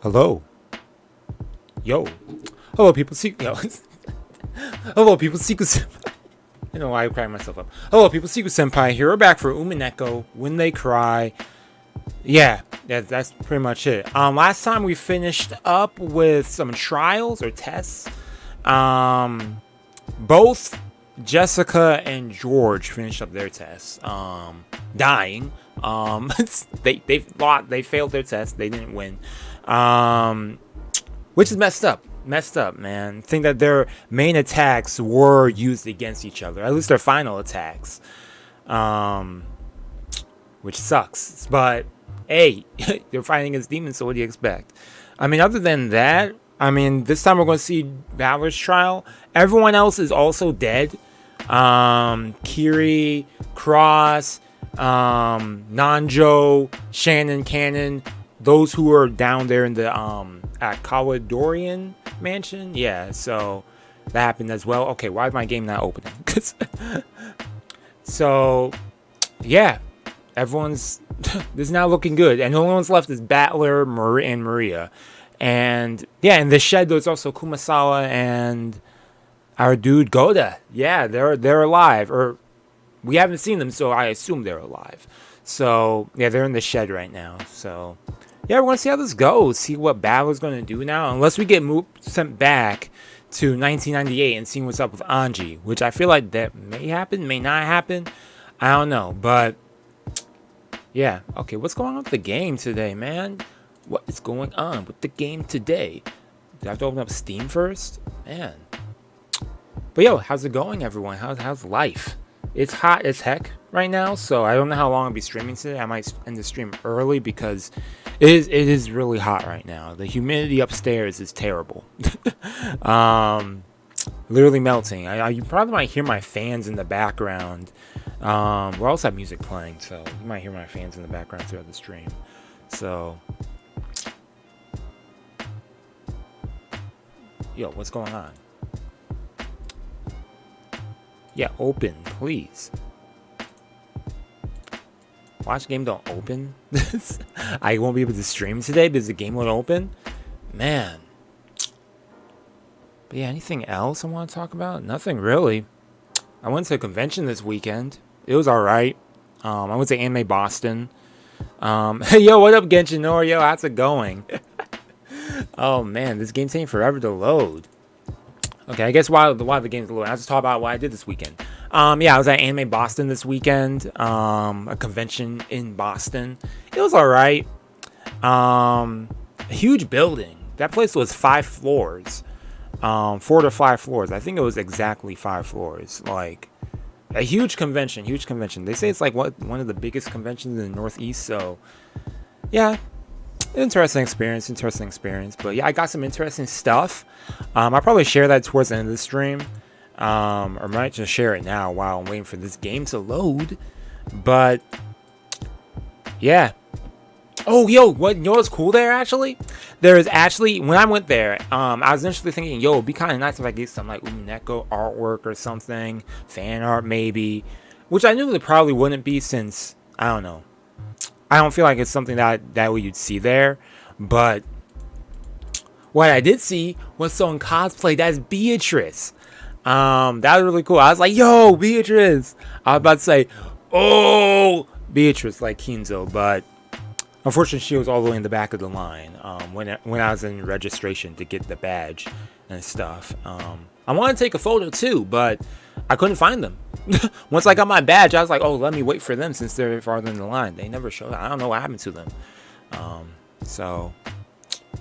Hello. Yo. Hello, people. Yo. Hello, people. Seku-Senpai. I know why I cracked myself up. Hello, people. Seku-Senpai here. We're back for Umineko When They Cry. Yeah, that's pretty much it. Last time we finished up with some trials or tests. Both Jessica and George finished up their tests. Dying. They failed their test. They didn't win. Which is messed up, man. Think that their main attacks were used against each other, at least their final attacks, which sucks. But hey, they're fighting against demons, so what do you expect? I mean, other than that, I mean, this time we're going to see Valor's trial. Everyone else is also dead. Kiri, Cross, Nanjo, Shannon, Cannon. Those who are down there in the at Kawadorian mansion, yeah. So that happened as well. Okay, why is my game not opening? So yeah, everyone's this is now looking good, and the only ones left is Battler, and Maria, and yeah, in the shed there's also Kumasawa and our dude Goda. Yeah, they're alive, or we haven't seen them, so I assume they're alive. So yeah, they're in the shed right now. So yeah, we're going to see how this goes. See what Battler's going to do now. Unless we get sent back to 1998 and see what's up with Anji. Which I feel like that may happen, may not happen. I don't know. But, yeah. Okay, what's going on with the game today, man? What is going on with the game today? Do I have to open up Steam first? Man. But, yo, how's it going, everyone? How's life? It's hot as heck right now, so I don't know how long I'll be streaming today. I might end the stream early because it is really hot right now. The humidity upstairs is terrible. Literally melting. You probably might hear my fans in the background. We also have music playing, so you might hear my fans in the background throughout the stream. So, yo, what's going on? Yeah, open, please. Watch game don't open. I won't be able to stream today because the game won't open. Man. But yeah, anything else I want to talk about? Nothing really. I went to a convention this weekend. It was alright. I went to Anime Boston. Hey, yo, what up, Genshin Nor? Yo, how's it going? Oh man, this game's taking forever to load. Okay, I guess while the game's loading, I'll just talk about what I did this weekend. Yeah, I was at Anime Boston this weekend. A convention in Boston. It was alright. Huge building. That place was 5 floors. 4 to 5 floors. I think it was exactly 5 floors. Like, a huge convention. They say it's like one of the biggest conventions in the Northeast. So, yeah. Interesting experience. But yeah, I got some interesting stuff. I'll probably share that towards the end of the stream. Or might just share it now while I'm waiting for this game to load. But yeah. Oh, yo, you know what's cool there actually? There is actually, when I went there, I was initially thinking, yo, it'd be kind of nice if I get some like Umineko artwork or something, fan art maybe, which I knew it probably wouldn't be since, I don't know. I don't feel like it's something that you'd see there, but what I did see was someone cosplay as Beatrice. That was really cool. I was like, yo, Beatrice. I was about to say, oh, Beatrice, like Kinzo, but unfortunately she was all the way in the back of the line when I was in registration to get the badge and stuff. I wanted to take a photo too, but I couldn't find them. Once I got my badge, I was like, oh, let me wait for them since they're farther in the line. They never showed up. I don't know what happened to them. So,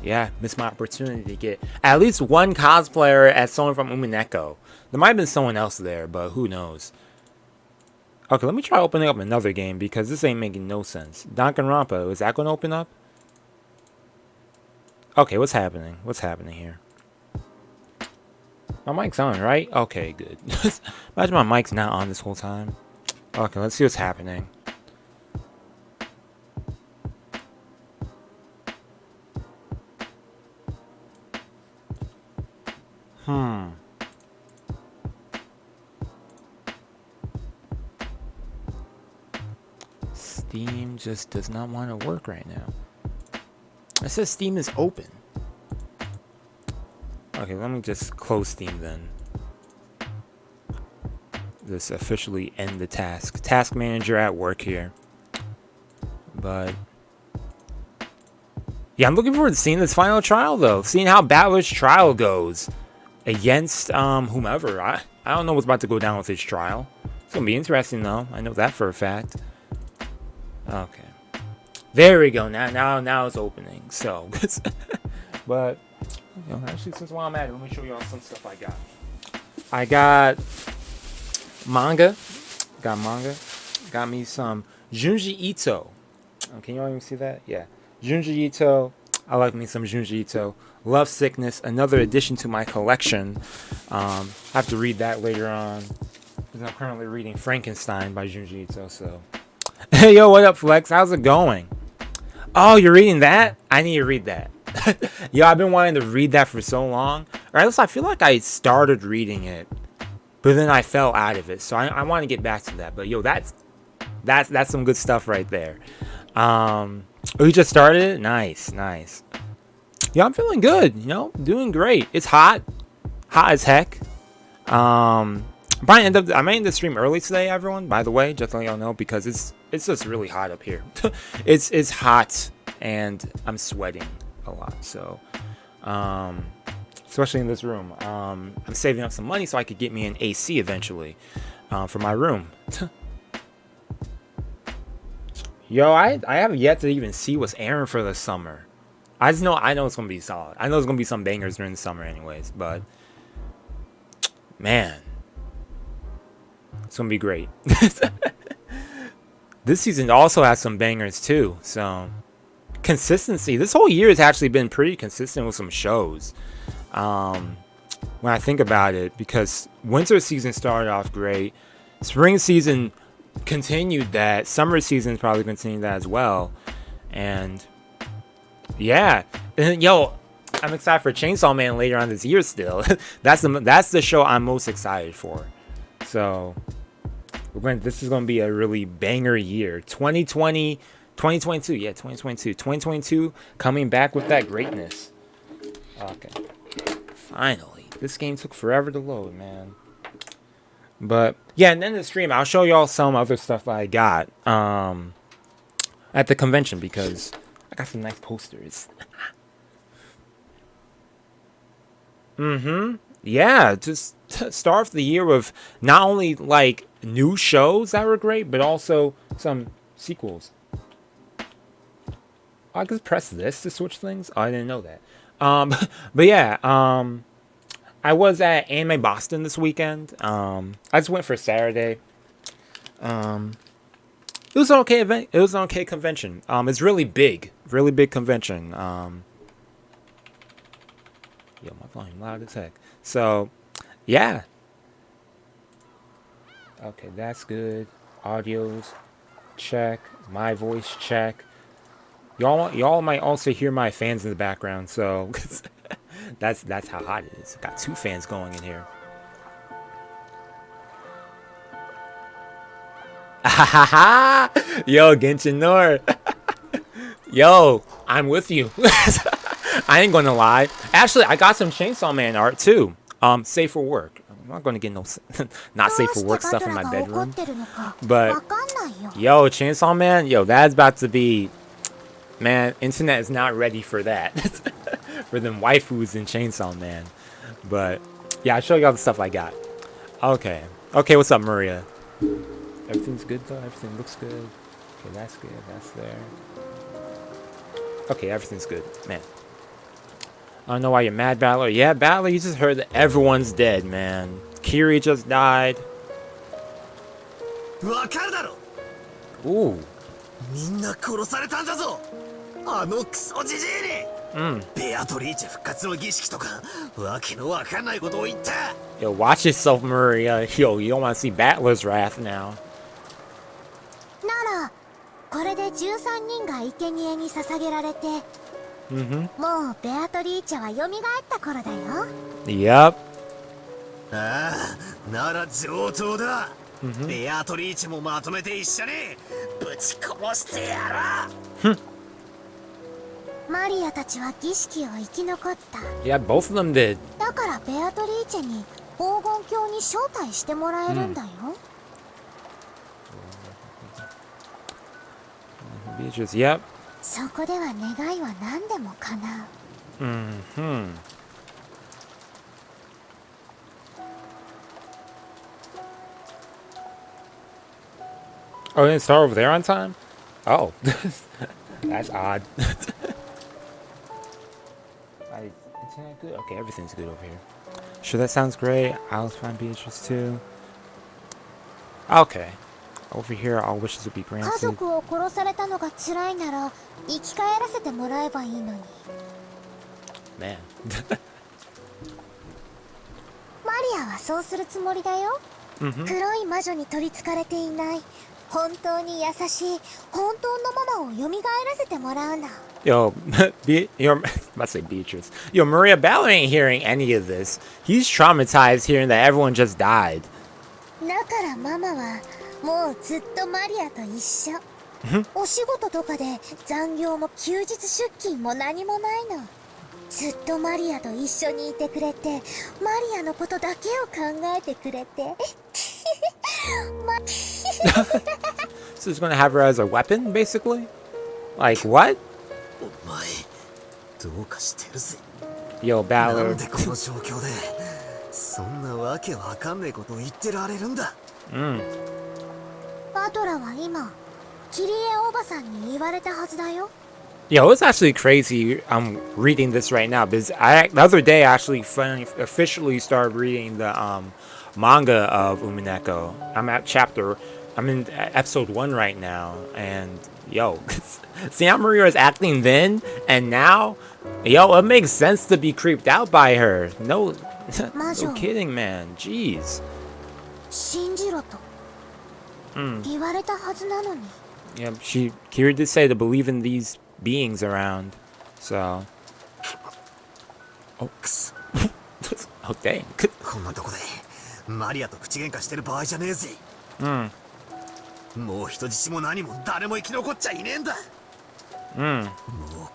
yeah, missed my opportunity to get at least one cosplayer as someone from Umineko. There might have been someone else there, but who knows. Okay, let me try opening up another game because this ain't making no sense. Danganronpa, is that going to open up? Okay, what's happening? What's happening here? My mic's on, right? Okay, good. Imagine my mic's not on this whole time. Okay, let's see what's happening. Steam just does not want to work right now. It says Steam is open. Okay, let me just close Steam then. Just officially end the task. Task manager at work here. But yeah, I'm looking forward to seeing this final trial though. Seeing how Battler's trial goes against whomever. I don't know what's about to go down with his trial. It's gonna be interesting though. I know that for a fact. Okay. There we go. Now it's opening. So but you know, actually since while I'm at it, let me show y'all some stuff I got. I got manga. Got me some Junji Ito. Can y'all even see that? Yeah. Junji Ito. I like me some Junji Ito. Love Sickness. Another addition to my collection. I have to read that later on. Because I'm currently reading Frankenstein by Junji Ito. So, hey, yo, what up, Flex? How's it going? Oh, you're reading that? I need to read that. Yo, I've been wanting to read that for so long. Or at least I feel like I started reading it, but then I fell out of it. So I want to get back to that. But yo, that's some good stuff right there. Oh, you just started it? Nice. Yeah, I'm feeling good. You know, doing great. It's hot as heck. I might end the stream early today, everyone. By the way, just to let y'all know, because it's just really hot up here. it's hot and I'm sweating a lot. So, especially in this room. I'm saving up some money so I could get me an AC eventually for my room. Yo, I have yet to even see what's airing for the summer. I know it's gonna be solid. I know there's gonna be some bangers during the summer, anyways. But man, it's gonna be great. This season also has some bangers too. So consistency. This whole year has actually been pretty consistent with some shows. When I think about it, because winter season started off great, spring season continued that, summer season probably continued that as well, and yeah, and yo, I'm excited for Chainsaw Man later on this year still. that's the show I'm most excited for. So this is going to be a really banger year. 2022 coming back with that greatness. Okay, finally, this game took forever to load, man. But yeah, and then in the stream, I'll show y'all some other stuff I got at the convention, because I got some nice posters. Yeah, just start off the year with not only like new shows that were great, but also some sequels. I could press this to switch things. Oh, I didn't know that. But yeah, I was at Anime Boston this weekend. I just went for Saturday. It was an okay event. It was an okay convention. It's really big convention. Yo, my volume loud as heck. So, yeah. Okay, that's good. Audios, check. My voice, check. Y'all might also hear my fans in the background. So, that's how hot it is. Got 2 fans going in here. Yo, Genshin Nord. Yo, I'm with you. I ain't gonna lie. Actually, I got some Chainsaw Man art too. Safe for work. I'm not gonna get no not safe for work stuff in my bedroom. But yo, Chainsaw Man, yo, that's about to be, man, internet is not ready for that. For them waifus in Chainsaw Man. But yeah, I'll show you all the stuff I got. Okay, what's up, Maria? Everything's good though. Everything looks good. Okay, that's good. That's there. Okay, everything's good, man. I don't know why you're mad, Battler. Yeah, Battler, you just heard that everyone's dead, man. Kiri just died. Ooh. Yo, watch yourself, Maria. Yo, you don't want to see Battler's wrath now. Yep. Yeah, both of them did. だからベアトリーチェに黄金鏡に招待してもらえるんだよ。Beatrice, yep. そこでは願いは何でも叶う。Oh, they didn't start over there on time? Oh. That's odd. Internet good? Okay, everything's good over here. Sure, that sounds great. I'll find Beatrice too. Okay. Over here, all wishes would be granted. 家族を殺されたのが辛いなら生き返らせてもらえばいいのに。Man. マリアはそうするつもりだよ。黒い魔女に取り憑かれていない。本当に優しい本当のママを蘇らせてもらうの。Yo, I'm about to say Beatrice. Yo, Maria Ballard ain't hearing any of this. He's traumatized hearing that everyone just died. だからママはもうずっとマリアと一緒。お仕事とかで残業も休日出勤も何もないの。ずっとマリアと一緒にいてくれて、マリアのことだけを考えてくれて。So he's gonna have her as a weapon, basically? Like, what? Yo, Ballard. バトラは今、キリエおばさんに言われたはずだよ。Yo, it's actually crazy. I'm reading this right now because the other day I actually finally officially started reading the manga of Umineko. I'm in episode 1 right now, and yo, see how Maria is acting then and now? Yo, it makes sense to be creeped out by her. No, no kidding, man. Jeez. 信じろと言われたはずなのに。Yeah, Kira did say to believe in these beings around, so. Oh, oh dang. こんなとこでマリアと口喧嘩してる場合じゃねえぜ。もう人質も何も誰も生き残っちゃいねえんだ。もう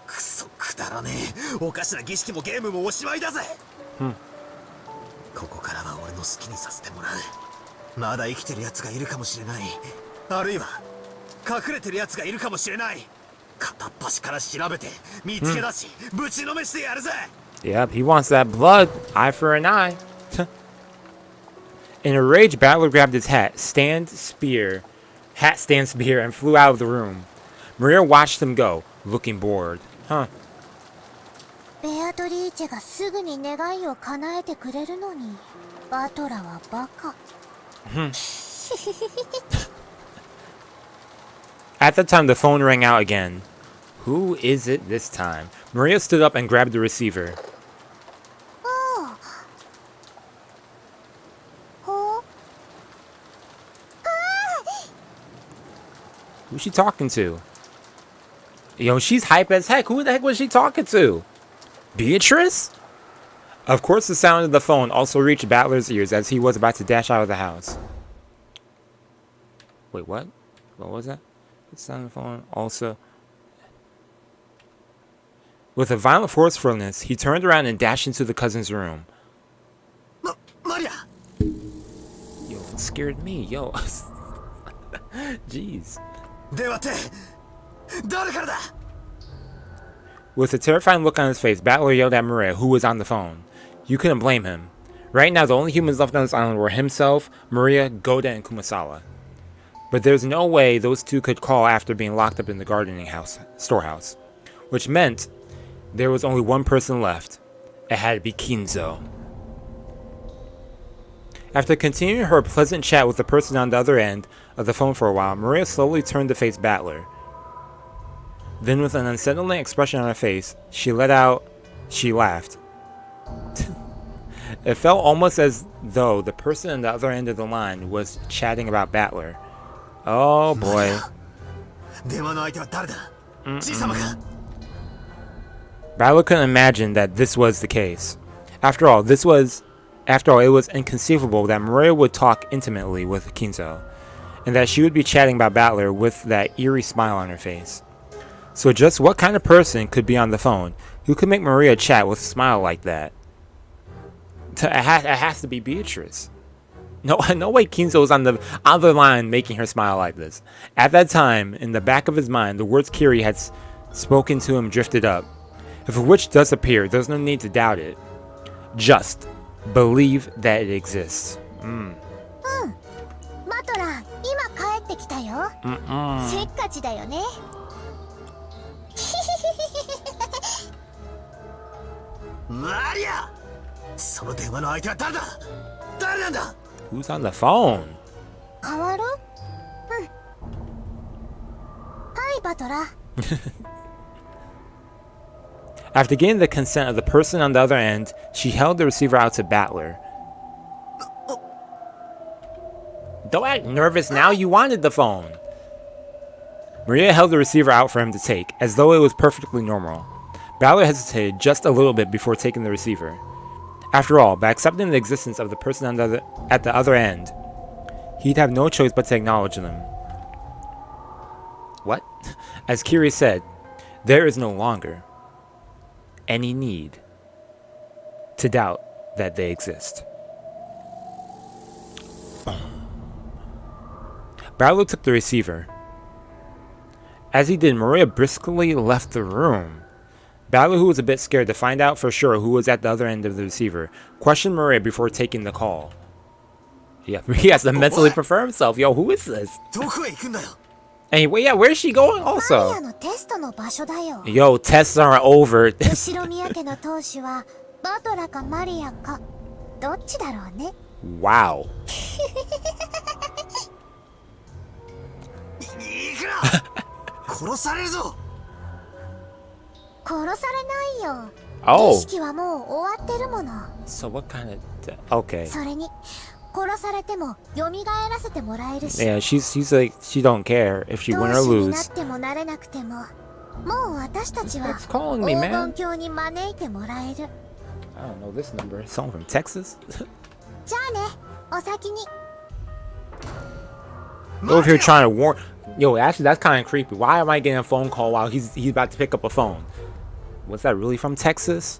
クソくだらねえ。おかしな儀式もゲームもおしまいだぜ。ここからは俺の好きにさせてもらう。まだ生きてる奴がいるかもしれない。あるいは隠れてる奴がいるかもしれない。片っ端から調べて見つけ出し、ぶちのめしてやるぜ。Yep, he wants that blood, eye for an eye. In a rage, Battler grabbed his stand, spear, and flew out of the room. Maria watched him go, looking bored. Huh. ベアトリーチェがすぐに願いを叶えてくれるのに、バトラはバカ。At the time, the phone rang out again. Who is it this time? Maria stood up and grabbed the receiver. Who's she talking to? Yo, she's hype as heck. Who the heck was she talking to? Beatrice? Of course, the sound of the phone also reached Battler's ears as he was about to dash out of the house. Wait, what? What was that? The sound of the phone also... With a violent forcefulness, he turned around and dashed into the cousin's room. Maria! Yo, it scared me. Yo. Jeez. With a terrifying look on his face, Battler yelled at Maria, who was on the phone. You couldn't blame him. Right now, the only humans left on this island were himself, Maria, Goda, and Kumasawa. But there's no way those two could call after being locked up in the gardening storehouse. Which meant there was only one person left. It had to be Kinzo. After continuing her pleasant chat with the person on the other end of the phone for a while, Maria slowly turned to face Battler. Then with an unsettling expression on her face, she laughed. It felt almost as though the person on the other end of the line was chatting about Battler. Oh boy. Battler couldn't imagine that this was the case. After all, it was inconceivable that Maria would talk intimately with Kinzo, and that she would be chatting about Battler with that eerie smile on her face. So just what kind of person could be on the phone? Who could make Maria chat with a smile like that? It has to be Beatrice. No way Kinzo was on the other line making her smile like this. At that time, in the back of his mind, the words Kiri had spoken to him drifted up. If a witch does appear, there's no need to doubt it. Just believe that it exists. マトラ、今帰ってきたよ。せっかちだよね。マリア、その電話の相手は誰だ？誰なんだ？ Who's on the phone? 変わる？はい、バトラ。After getting the consent of the person on the other end, she held the receiver out to Battler. Don't act nervous now, you wanted the phone. Maria held the receiver out for him to take, as though it was perfectly normal. Battler hesitated just a little bit before taking the receiver. After all, by accepting the existence of the person at the other end, he'd have no choice but to acknowledge them. What? As Kiri said, there is no longer any need to doubt that they exist. Battler took the receiver. As he did, Maria briskly left the room. Battler, who was a bit scared to find out for sure who was at the other end of the receiver, questioned Maria before taking the call. Yeah, he has to mentally prepare himself. Yo, who is this? And yeah, where's she going also? Yo, tests are over. 後ろ宮家の当主はバトラかマリアかどっちだろうね。 Wow. いくら殺されるぞ。殺されないよ。 Oh. 儀式はもう終わってるもの。 So what kind of... Okay. それに殺されても蘇らせてもらえるし。 Yeah, she's like, she don't care if she win or 当主になっ lose. てもなれなくても、もう私たちは It's calling 黄 me, 金 man. 鏡に招いてもらえる。 I don't know this number. Someone from Texas? じゃあね、お先に。 Over here trying to warn... Yo, actually, that's kind of creepy. Why am I getting a phone call while he's about to pick up a phone? Was that really from Texas?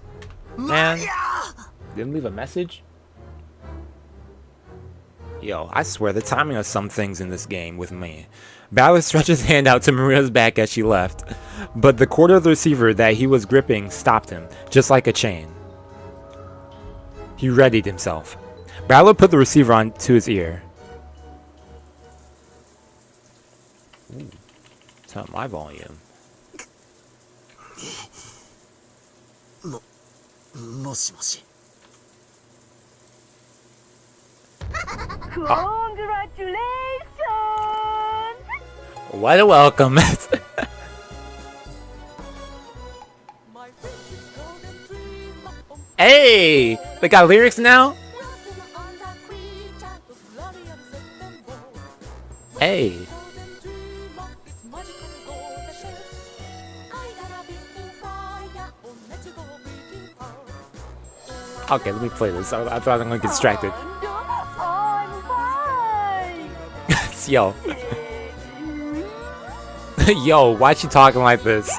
Man, didn't leave a message? Yo, I swear the timing of some things in this game with me. Battler stretched his hand out to Maria's back as she left, but the cord of the receiver that he was gripping stopped him, just like a chain. He readied himself. Battler put the receiver onto his ear. Ooh, turn up my volume. もしもし。 Congratulations! What a welcome. Hey! They got lyrics now? Hey. Okay, let me play this. I thought I'm gonna get distracted. Yo. Yo, why she talking like this?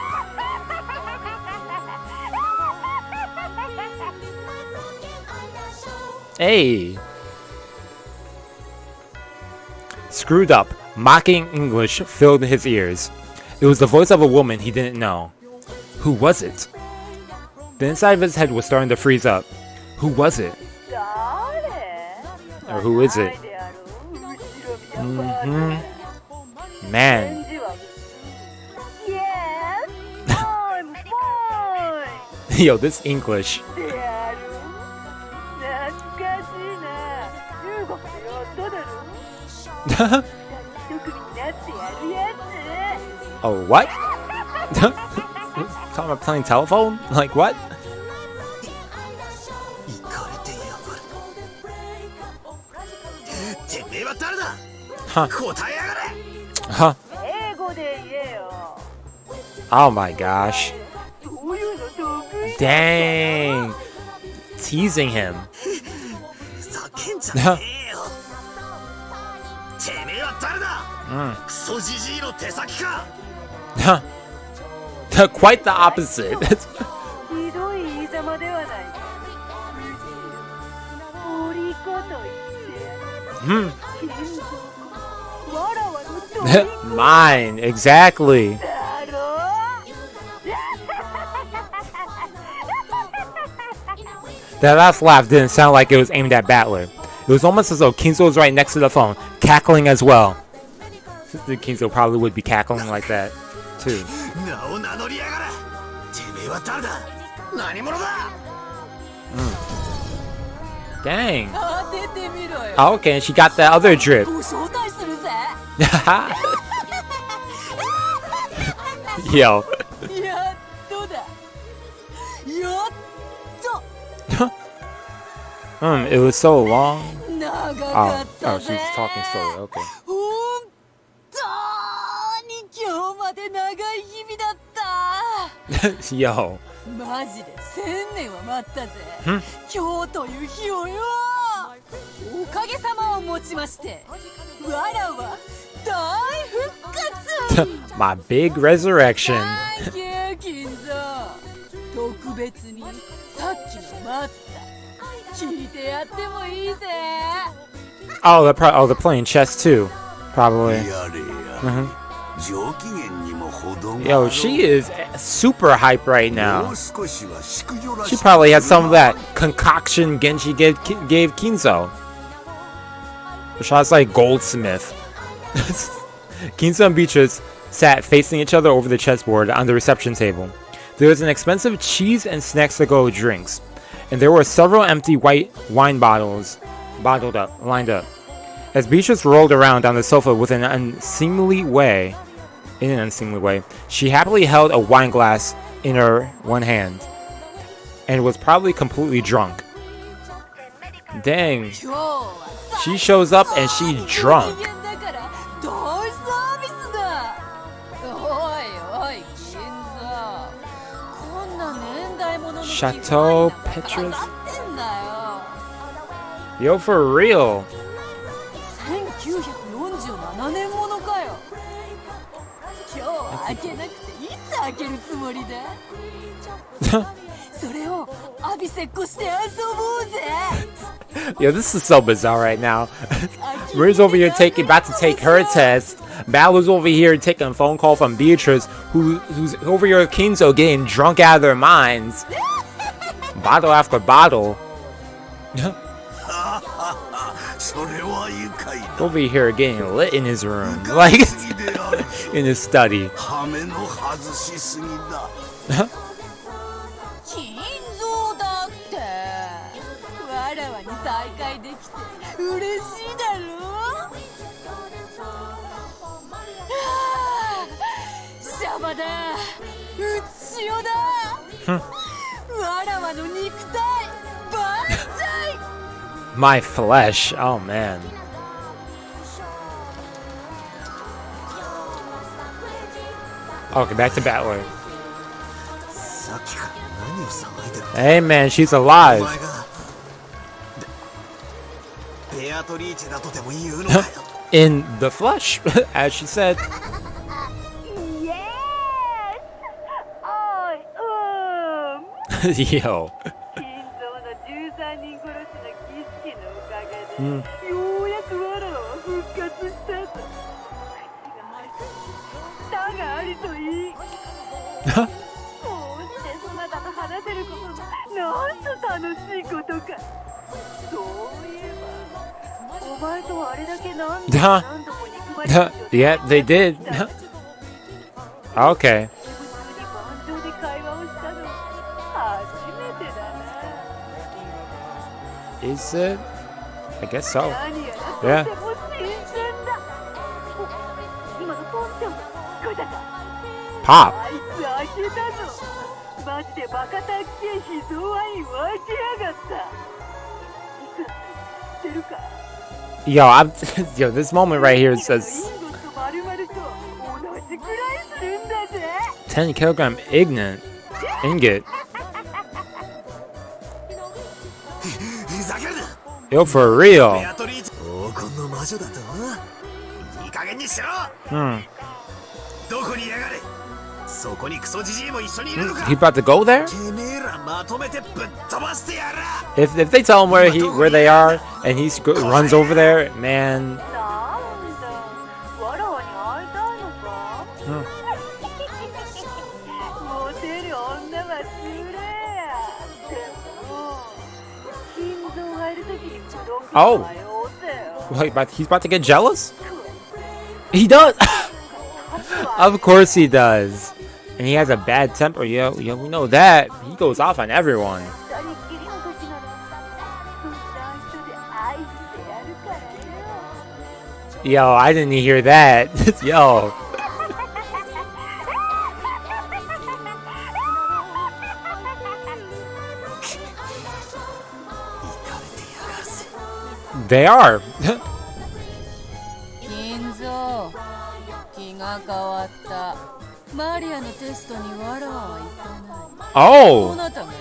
Hey. Screwed up, mocking English filled his ears. It was the voice of a woman he didn't know. Who was it? The inside of his head was starting to freeze up. Who was it? Or who is it? Man. Yes, I'm fine. Yo, this English. Oh, what? Talking about playing telephone? Like what? Huh. Huh. Oh my gosh. Dang. Teasing him. Huh. Quite the opposite. ひどい言いざまではないか。おりこと言ってやる。金蔵。わらわのどりこ Mine, exactly. だろ。That last laugh didn't sound like it was aimed at Battler. It was almost as though Kinzo was right next to the phone, cackling as well. Kinzo probably would be cackling like that, too. 名を名乗りやがれ。てめえは誰だ。何者だ。Dang. 当ててみろよ。 Oh, okay, and she got that other drip. ご招待するぜ。 Yo. やっとだ。やっと。 It was so long. 長 Oh, かったぜ。 she's talking slowly. Okay. 本当に今日まで長い日々だった。 Yo. マジで1000年は待ったぜ。今日という日をよ。おかげさまをもちまして、わらは大復活。My big resurrection. Thank you, Kinzo. 特別にさっきの待った聞いてやってもいいぜ。 Oh, they're playing chess too, probably. やれや。上機嫌にも程があろう。 Yo, she is super hype right も now. う少しは淑女らし She く probably had some of that concoction Genji gave Kinzo. Shots like Goldsmith. Kinzo and Beatrice sat facing each other over the chessboard on the reception table. There was an expensive cheese and snacks to go with drinks, and there were several empty white wine bottles lined up. As Beatrice rolled around on the sofa in an unseemly way, she happily held a wine glass in her one hand, and was probably completely drunk. Dang, 今日は she shows up and she's drunk. 人間だから大サービスだ。おいおい、金蔵。こんな年代物の Chateau 機械 Petrus? なんか飾ってんだよ。 Yo, for real. 1947年ものかよ。今日は開けなくていつ開けるつもりだ。それを浴びせっこして遊ぼうぜ。 Yo, this is so bizarre right now. Maria's over here about to take her test. Balor's over here taking a phone call from Beatrice, who's over here with Kinzo getting drunk out of their minds. Bottle after bottle. それは愉快だ。 Over here getting lit in his room. Like, 次である。 in his study. 羽目の外しすぎだ。金蔵だって。わらわに再会できて嬉しいだろ。シャバだ。うつしおだ。わらわの肉体万歳。 My flesh. Oh, man. Okay, back to Battler. さっきから何を騒いでる。 Hey, man, she's お alive. 前がベアトリーチェだとでも言うのかよ。In the flesh, as she said. Yes! I Yo. 金蔵の13人殺しの儀式のおかげで、ようやくわらわは復活したと。口がありといい。こうしてそなたと話せることがなんと楽しいことか。そういえば、お前とはあれだけ何度も憎まれて Yeah, they did. Okay. 普通に盤上で会話をしたのは初めてだな。 Is it? I guess so. 何やら Yeah. とても新鮮だ。お、今のポンちゃん聞こえたか。 Pop. あいつ開けたぞ。マジでバカたっけえ秘蔵ワインを開けやがった。いくら知ってるか。 Yo, yo, this moment right here says インゴと丸々と同じくらいするんだぜ。 10 kilogram ingot. ふざけるな。 Yo, for ベ real. アトリーチェ。黄金の魔女だと。いい加減にしろ。 Hmm. どこにいやがれ。そこにクソジジイも一緒にいるのか。 He about to go there? てめえらまとめてぶっ飛ばしてやら。 If they tell him where they are and he runs over there, man. なんだわらわに会いたいのか、モテる女はつれや。でも金蔵がいるときにロックはよせよ。 Wait, he's about to get jealous? He does. Of course he does. And he has a bad temper. Yeah, we know that. He goes off on everyone. 二人っきりの時ならそんな人で愛してやるからよ。 Yo, I didn't hear that. Yo. They are. 金蔵気が変わった。マリアのテストにわらわは行かない。 Oh. どなたが行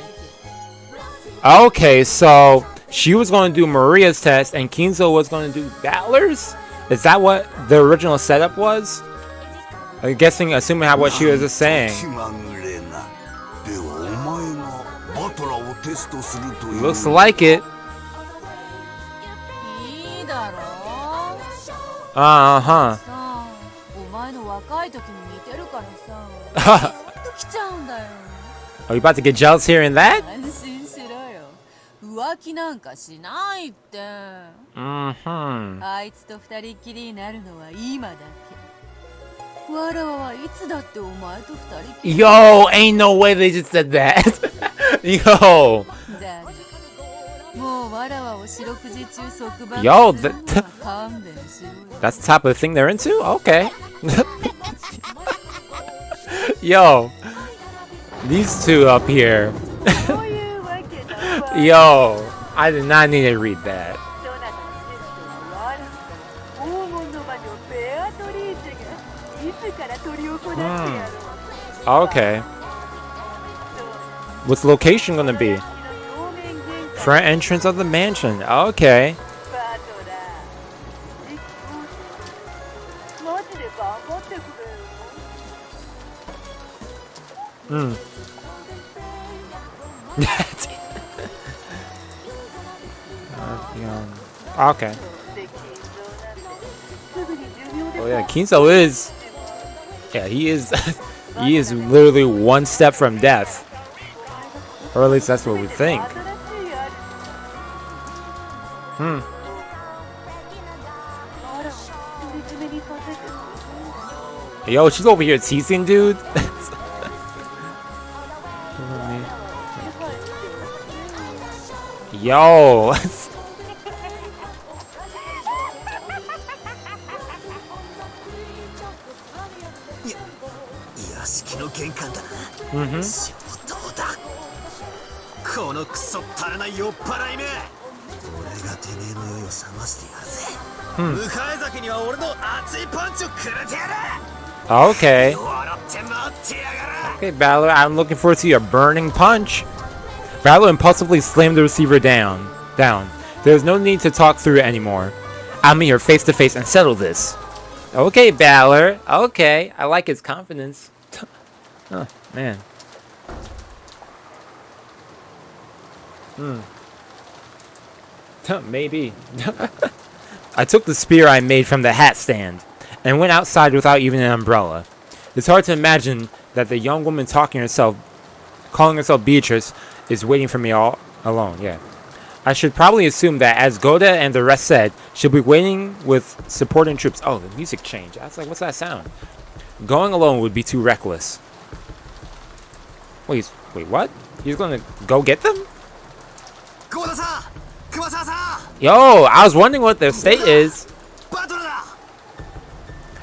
け。 Okay, so she was going to do Maria's test and Kinzo was going to do Balor's? Is that what the original setup was? I'm guessing, assuming how what she was just saying. 気まぐれな。ではお前がバトラーをテストするという。 Looks like it. いいだろう。 Uh-huh. さあ、お前の若い時に似てるからさ。来ちゃうんだよ。 Are you about to get jealous hearing that? 安心しろよ。浮気なんかしないって。 Mm-hmm. あいつと二人っきりになるのは今だけ。わらわはいつだってお前と二人っきり。 Yo, ain't no way they just said that. Yo. だがもうわらわを四六時中束縛 Yo, するのは勘弁しろよ。 That's the type of thing they're into? Okay. Yo. These two up here. そういうわけだわ。 Yo. I did not need to read that. どなたのテストはわら黄金の魔女ベアトリーチェが自ら執り行ってやろう。 Okay. What's the location gonna be? Front entrance of the mansion. Okay. バトラー、実行者マジで頑張ってくれよ。 Hmm. Okay. で金蔵なんてすぐに寿命で Oh yeah, Kinzo is. Yeah, he is. He is literally one step from death, or at least that's what we think. 新しいある Hmm. あら独り占めにさせてくれ。 Yo, she's over here teasing, dude. Yo. 屋敷の玄関だな。 Mhm. 上等だ。このクソ足らない酔っ払いめ。俺がてめえの酔いを覚ましてやるぜ。迎え酒には俺の熱いパンチをくれてやる。 Okay. 笑って待ってやがる。 Okay, Balor, I'm looking forward to your burning punch. Balor impulsively slammed the receiver down. There's no need to talk through it anymore. I'll meet her face to face and settle this. Okay, Balor. Okay, I like his confidence. Oh, man. Maybe. I took the spear I made from the hat stand and went outside without even an umbrella. It's hard to imagine that the young woman calling herself Beatrice, is waiting for me all alone. Yeah. I should probably assume that, as Goda and the rest said, she'll be waiting with supporting troops. Oh, the music changed. I was like, what's that sound? Going alone would be too reckless. Wait, what? He's gonna go get them? ゴーダさん、熊沢さん。 Yo, I was wondering what their state is. バトルだ。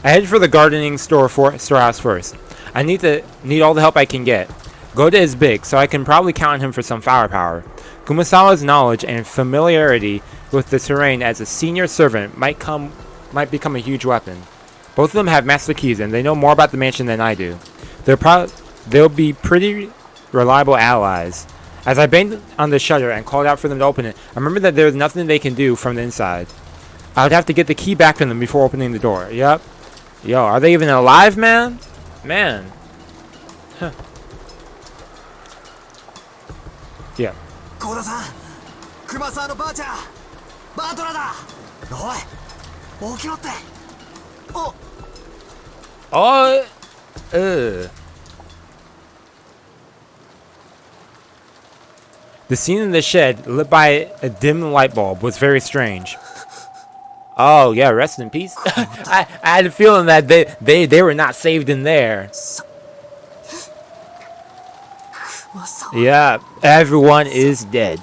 I headed for the gardening storehouse first. I need all the help I can get. Goda is big, so I can probably count on him for some firepower. Kumasawa's knowledge and familiarity with the terrain as a senior servant might become a huge weapon. Both of them have master keys, and they know more about the mansion than I do. They'll be pretty reliable allies. As I banged on the shutter and called out for them to open it, I remembered that there was nothing they can do from the inside. I would have to get the key back from them before opening the door. Yep. Yo, are they even alive, man? Man. Yeah. 幸田さん、熊沢のばあちゃん、バートラだ。おい、起きろって。お、Oh, The scene in the shed, lit by a dim light bulb, was very strange. Oh yeah, rest in peace. I had a feeling that they were not saved in there. Yeah, everyone is dead.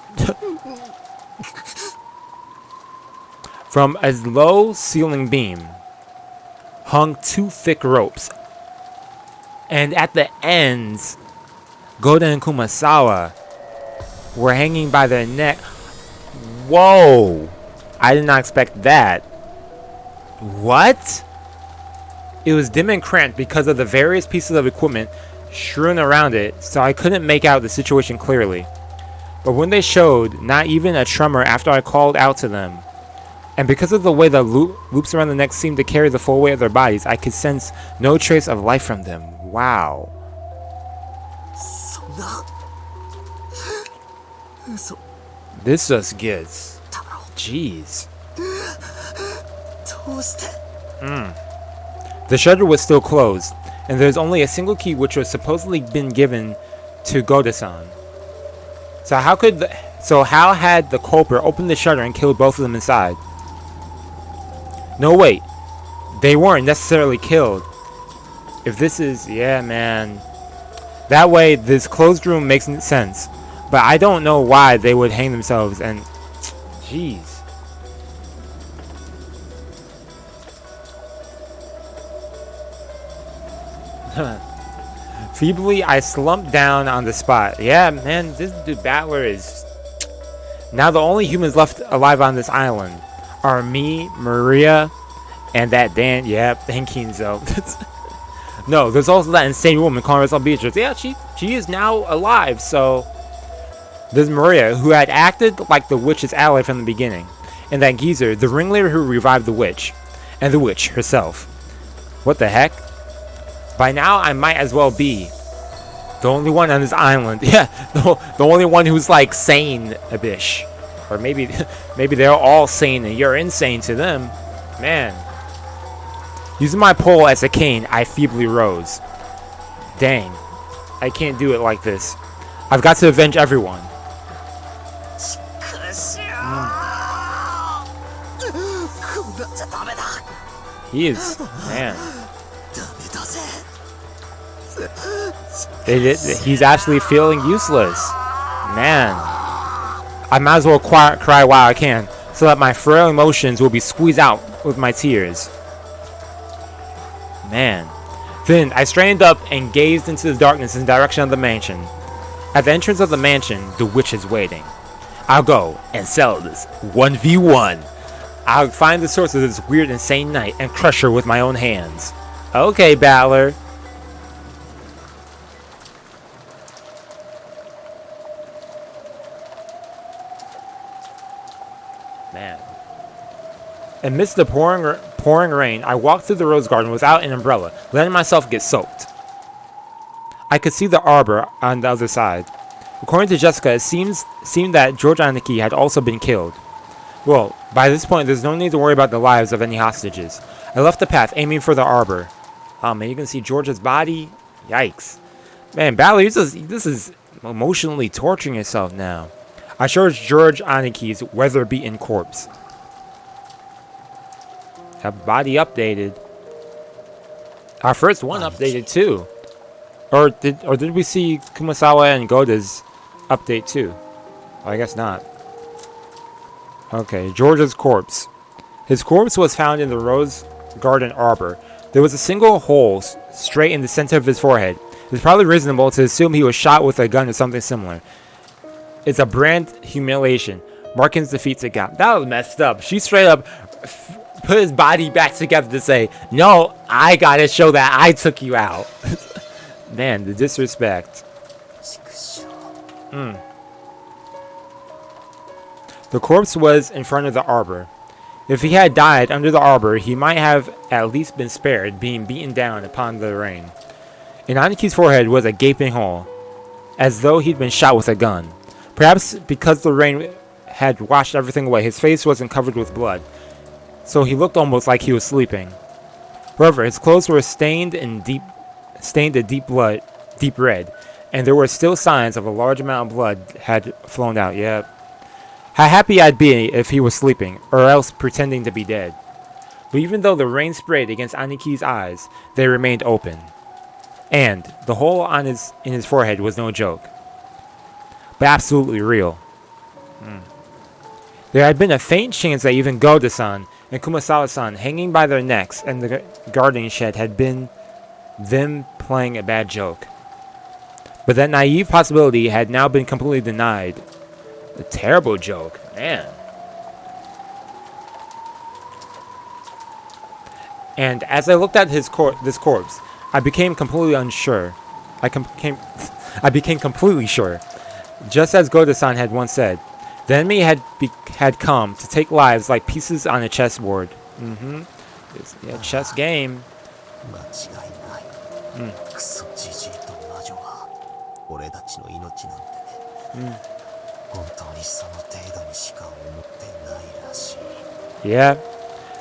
From a low ceiling beam hung 2 thick ropes, and at the ends, Goda and Kumasawa were hanging by their neck. Whoa! I did not expect that. What? It was dim and cramped because of the various pieces of equipment strewn around it, so I couldn't make out the situation clearly. But when they showed, not even a tremor after I called out to them. And because of the way the loops around the neck seemed to carry the full weight of their bodies, I could sense no trace of life from them. Wow. This just gets... Jeez. The shutter was still closed, and there's only a single key which was supposedly been given to Goda-san. So how had the culprit opened the shutter and killed both of them inside? No, wait. They weren't necessarily killed. If this is... Yeah, man. That way, this closed room makes sense. But I don't know why they would hang themselves and... Jeez. Feebly, I slumped down on the spot. Yeah, man, this dude Battler is... Now the only humans left alive on this island are me, Maria, and that Dan, and Kinzo. No, there's also that insane woman calling herself Beatrice. Yeah, she is now alive, so... There's Maria, who had acted like the witch's ally from the beginning. And that geezer, the ringleader who revived the witch. And the witch herself. What the heck? By now, I might as well be the only one on this island. Yeah, the only one who's like sane-ish. Or maybe they're all sane and you're insane to them. Man. Using my pole as a cane, I feebly rose. Dang. I can't do it like this. I've got to avenge everyone. He is, man. He's actually feeling useless. Man. I might as well cry while I can, so that my frail emotions will be squeezed out with my tears. Man. Then I straightened up and gazed into the darkness in the direction of the mansion. At the entrance of the mansion, the witch is waiting. I'll go and settle this 1v1. I'll find the source of this weird, insane night and crush her with my own hands. Okay, Battler. Man. Amidst the pouring rain, I walked through the rose garden without an umbrella, letting myself get soaked. I could see the arbor on the other side. According to Jessica, it seemed that George Aniki had also been killed. Well, by this point, there's no need to worry about the lives of any hostages. I left the path, aiming for the arbor. Oh man, you can see George's body. Yikes. Man, Battler, this is emotionally torturing yourself now. I showed George Aniki's weather-beaten corpse. Have body updated. Our first one updated too. Or did we see Kumasawa and Goda's update too? Oh, I guess not. Okay, George's corpse. His corpse was found in the rose garden arbor. There was a single hole straight in the center of his forehead. It's probably reasonable to assume he was shot with a gun or something similar. It's a brand humiliation. Markins defeats a god. That was messed up. She straight up put his body back together to say, no, I gotta show that I took you out. Man, the disrespect. The corpse was in front of the arbor. If he had died under the arbor, he might have at least been spared being beaten down upon the rain. In Aniki's forehead was a gaping hole, as though he'd been shot with a gun. Perhaps because the rain had washed everything away, his face wasn't covered with blood, so he looked almost like he was sleeping. However, his clothes were stained a deep red, and there were still signs of a large amount of blood had flown out. Yep. How happy I'd be if he was sleeping, or else pretending to be dead. But even though the rain sprayed against Aniki's eyes, they remained open. And the hole in his forehead was no joke, but absolutely real. There had been a faint chance that even Goda-san and Kumasawa-san hanging by their necks in the gardening shed had been them playing a bad joke. But that naive possibility had now been completely denied. A terrible joke, man. And as I looked at this corpse, I became completely unsure. I became completely sure. Just as Goda-san had once said, the enemy had come to take lives like pieces on a chessboard. It's a chess game. Yeah,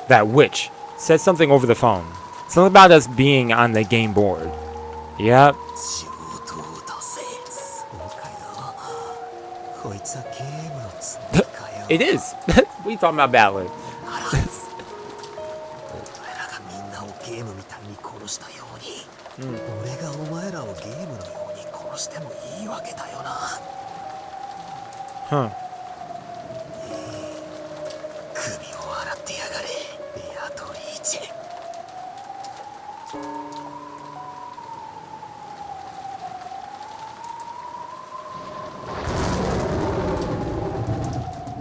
that witch said something over the phone. Something about us being on the game board. Yep. It is. What are you talking about, Battler? Huh.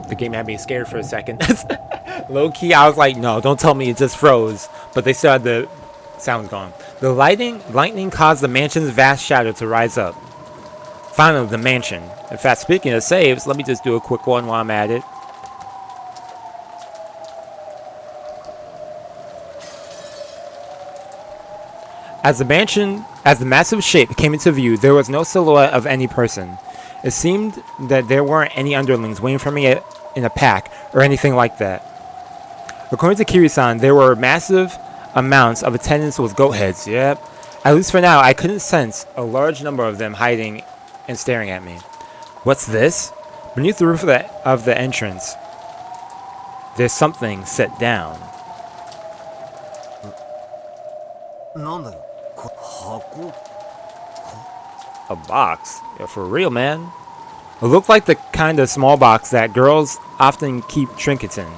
The game had me scared for a second. Low key, I was like, no, don't tell me it just froze. But they still had the sounds gone. The lightning caused the mansion's vast shadow to rise up. Finally, the mansion. In fact, speaking of saves, let me just do a quick one while I'm at it. As the massive shape came into view, there was no silhouette of any person. It seemed that there weren't any underlings waiting for me in a pack or anything like that. According to Kiri-san, there were massive amounts of attendants with goat heads. Yep. At least for now, I couldn't sense a large number of them hiding and staring at me. What's this? Beneath the roof of the entrance, there's something set down. A box? Yeah, for real, man. It looked like the kind of small box that girls often keep trinkets in.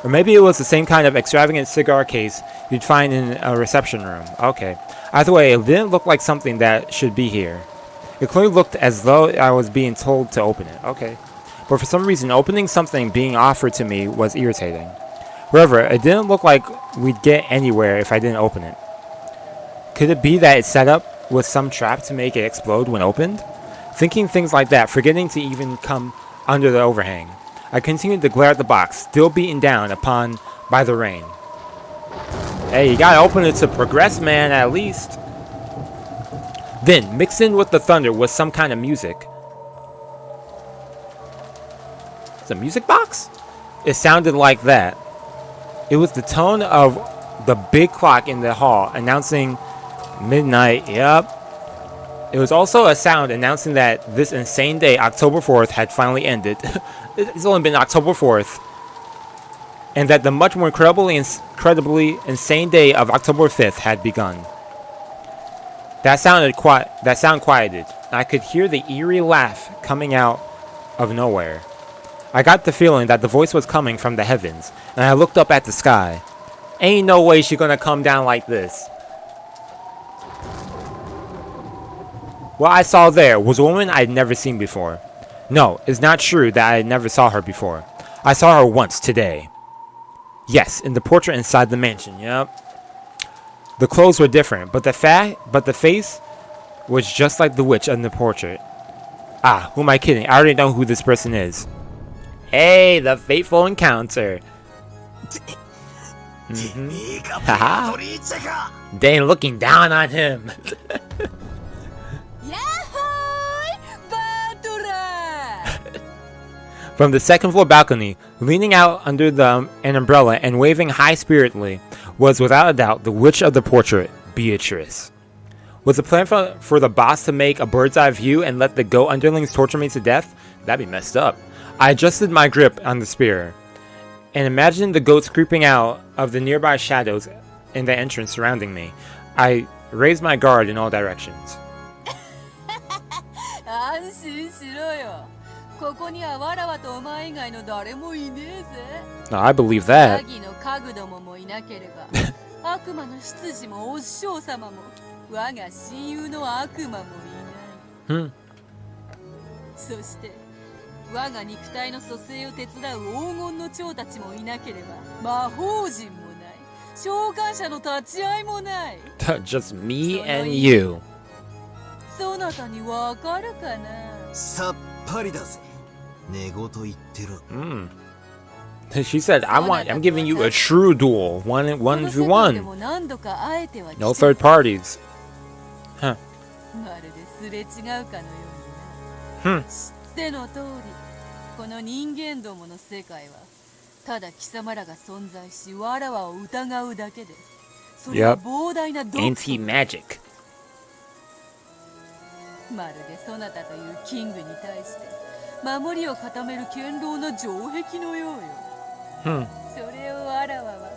Or maybe it was the same kind of extravagant cigar case you'd find in a reception room. Okay. Either way, it didn't look like something that should be here. It clearly looked as though I was being told to open it. Okay. But for some reason, opening something being offered to me was irritating. However, it didn't look like we'd get anywhere if I didn't open it. Could it be that it's set up with some trap to make it explode when opened? Thinking things like that, forgetting to even come under the overhang, I continued to glare at the box, still beaten down upon by the rain. Hey, you gotta open it to progress, man, at least. Then, mixed in with the thunder was some kind of music. It's a music box? It sounded like that. It was the tone of the big clock in the hall announcing midnight. Yep. It was also a sound announcing that this insane day, October 4th, had finally ended. It's only been October 4th. And that the much more incredibly insane day of October 5th had begun. That sound quieted. I could hear the eerie laugh coming out of nowhere. I got the feeling that the voice was coming from the heavens, and I looked up at the sky. Ain't no way she's gonna come down like this. What I saw there was a woman I'd never seen before. No, it's not true that I never saw her before. I saw her once today. Yes, in the portrait inside the mansion, yep. The clothes were different, but the face was just like the witch in the portrait. Ah, who am I kidding? I already know who this person is. Hey, the fateful encounter. Haha. They ain't looking down on him. From the second floor balcony, leaning out under an umbrella and waving high-spiritedly, was without a doubt the witch of the portrait, Beatrice. Was the plan for the boss to make a bird's eye view and let the goat underlings torture me to death? That'd be messed up. I adjusted my grip on the spear, and imagined the goats creeping out of the nearby shadows in the entrance surrounding me. I raised my guard in all directions. 安心しろよ。ここにはわらわとお前以外の誰もいねえぜ。 No, I believe that. ヤギの家具どももいなければ、悪魔の執事もお師匠様も、我が親友の悪魔もいない。そして、我が肉体の蘇生を手伝う黄金の蝶たちもいなければ、魔法陣もない。召喚者の立ち会いもない。Just me and you. そなたにわかるかな。さっぱりだぜ。寝言言ってろ。She said, I'm giving you a true duel, 1v1. No third parties. Huh. まるですれ違うかのようにな。知っての通り、この人間どもの世界は、ただ貴様らが存在し、わらわを疑うだけで、それは膨大な毒素。Anti-magic. まるでそなたというキングに対して守りを固める堅牢な城壁のようよ。それをわらわは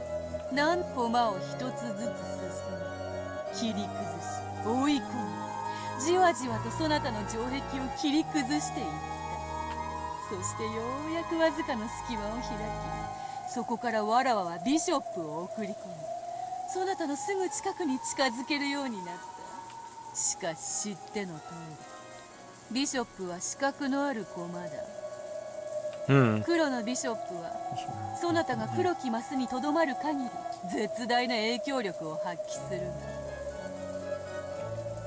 何駒を一つずつ進み、切り崩し追い込み、じわじわとそなたの城壁を切り崩していった。そしてようやくわずかの隙間を開き、そこからわらわはビショップを送り込み、そなたのすぐ近くに近づけるようになった。しかし知っての通り、ビショップは資格のある駒だ。黒のビショップはそなたが黒きマスにとどまる限り絶大な影響力を発揮する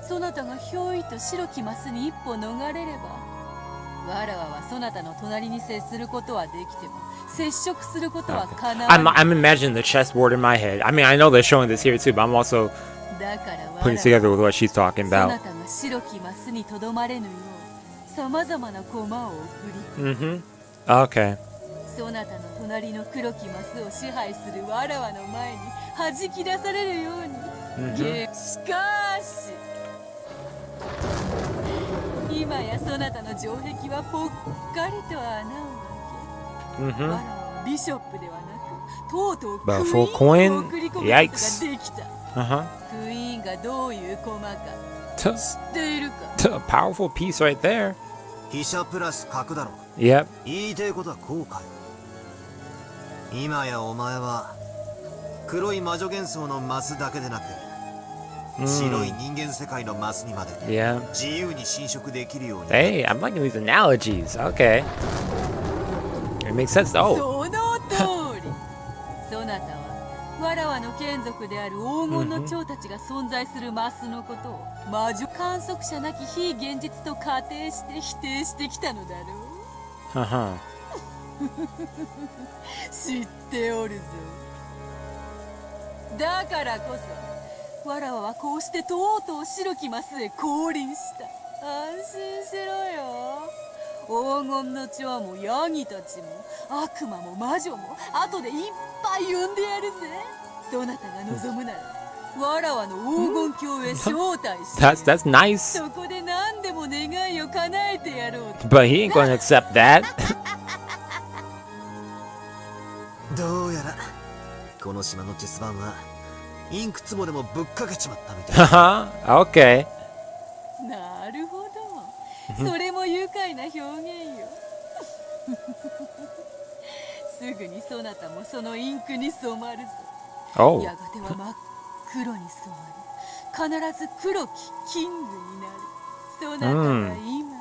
が、そなたがひょいと白きマスに一歩逃れれば、わらわはそなたの隣に接することはできても接触することはかなわない。I'm imagining the chessboard in my head. I mean, I know they're showing this here too, but I'm also putting it together with what she's talking そな about. たが白きマスにとどまれぬよう、さまざまな駒を送り込む。Okay. そなたの隣の黒きマスを支配するわらわの前に弾き出されるように。しかし今やそなたの城壁はぽっかりと穴を開け、わらわはビショップではなくとうとうクイーンを送り込むことができた。クイーンがどういう駒か知っているか。 A powerful piece right there. 飛車プラス角だろ。Yep. 言いてえことはこうか。今やお前は黒い魔女幻想のマスだけでなく、白い人間世界のマスにまで自由に侵食できるように。Hey, I'm liking these analogies. Okay. It makes sense. Oh. その通り。そなたはわらわの眷属である黄金の蝶たちが存在するマスのことを魔女観測者なき非現実と仮定して否定してきたのだろう。知っておるぞ。だからこそわらわはこうしてとうとう白きマスへ降臨した。安心しろよ。黄金の蝶もヤギたちも悪魔も魔女も後でいっぱい呼んでやるぜ。そなたが望むならわらわの黄金鏡へ招待して That's nice. そこで何でも願いを叶えてやろう。 But he ain't gonna accept that. どうやらこの島のチェス盤はインク壺でもぶっかけちまったみたい。Okay. なるほど。それも愉快な表現よ。すぐにそなたもそのインクに染まるぞ。Oh. やがては真っ黒に染まり、必ず黒きキングになる。そなたは今や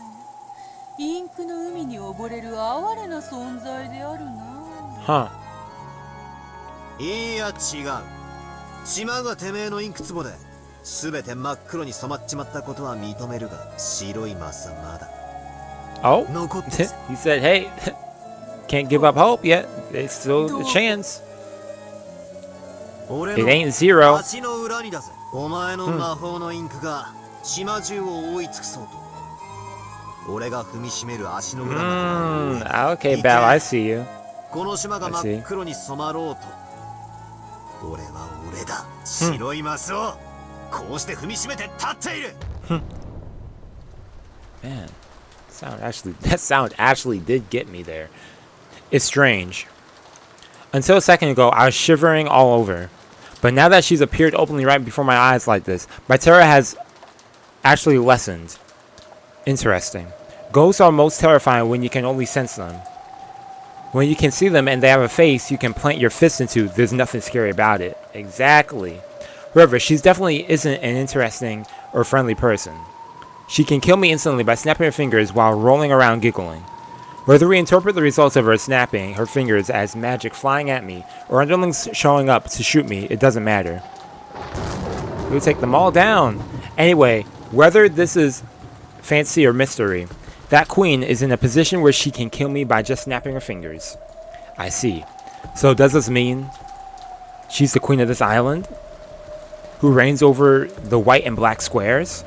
インクの海に溺れる哀れな存在であるな。いや違う。島がてめえのインク壺で全て真っ黒に染まっちまったことは認めるが、白いマスはまだ Oh. 残ってる。 He said, hey, can't give up hope yet. There's still a chance. 俺 It の ain't zero. 足の裏にだぜ。お前の魔法のインクが島中を覆い尽くそうと。俺が踏みしめる足の裏まで Okay, Belle, I see you. この島が真っ黒に染まろうと俺は俺だ白いマスをこうして踏みしめて立っている Man, that sound actually did get me there. It's strange. Until a second ago, I was shivering all over. But now that she's appeared openly right before my eyes like this, my terror has actually lessened. Interesting. Ghosts are most terrifying when you can only sense them. When you can see them and they have a face you can plant your fist into, there's nothing scary about it. Exactly. However, she definitely isn't an interesting or friendly person. She can kill me instantly by snapping her fingers while rolling around giggling. Whether we interpret the results of her snapping her fingers as magic flying at me or underlings showing up to shoot me, it doesn't matter. We'll take them all down. Anyway, whether this is fancy or mystery, that queen is in a position where she can kill me by just snapping her fingers. I see. So does this mean she's the queen of this island? Who reigns over the white and black squares?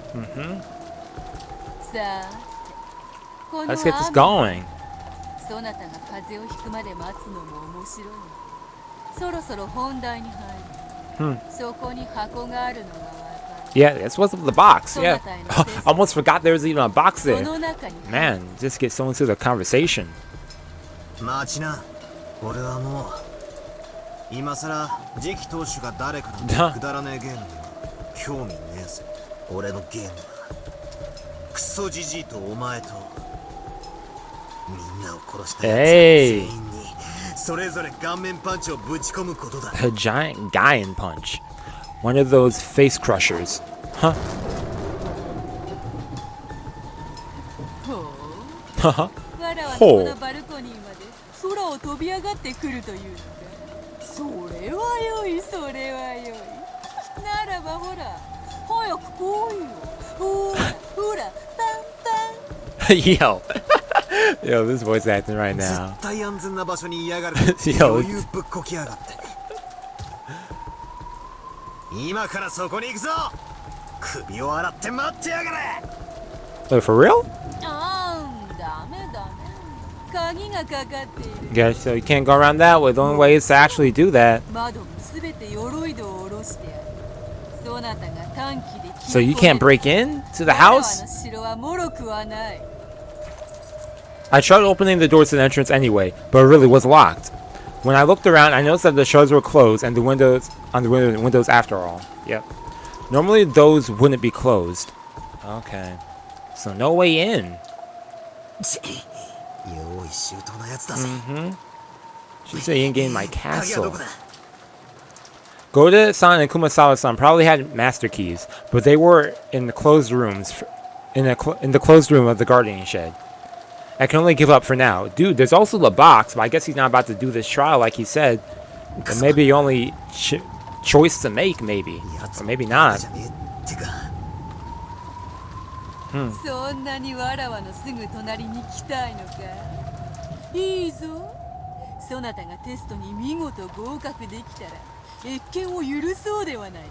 Let's get this going. Yeah, that's what's up with the box. Yeah. Almost forgot there was even a box there. Man, just get so into the conversation. マーチナ、俺はもう今さら次期当主が誰かのくだらねえゲームには興味ねえぜ。俺のゲームはクソジジイとお前とみんなを殺したやつ全員にそれぞれ顔面パンチをぶち込むことだ。A giant Gaian punch. One of those face crushers. Huh? Ho. 空を飛び上がってくるというのか。それはよい、それはよい。ならばほら、早く来いよ。ほら、ほら、パンパン。Yo. Yo, this voice acting right now. 絶対安全な場所に嫌がる。 Yo. 余裕ぶっこきやがって。今からそこに行くぞ。首を洗って待ってやがれ。 Wait, for real? ダメダメ。鍵がかかっている。 Yeah, so you can't go around that way. The only way is to actually do that. 窓もすべて鎧戸を下ろしてある。そなたが短期で So you can't break in to the house? 我らの城は脆くはない。 I tried opening the doors to the entrance anyway, but it really was locked. When I looked around, I noticed that the shutters were closed and the windows after all. Yep. Normally those wouldn't be closed. Okay. So no way in. 用意周到なやつだぜ。She said you didn't get in my castle. Gode-san and Kumasawa-san probably had master keys, but they were in the closed rooms, in the closed room of the guardian shed. I can only give up for now. Dude, there's also the box, but I guess he's not about to do this trial like he said. But maybe the only choice to make, maybe. Or maybe not. そんなにわらわのすぐ隣に来たいのか。いいぞ。そなたがテストに見事合格できたら謁見を許そうではないか。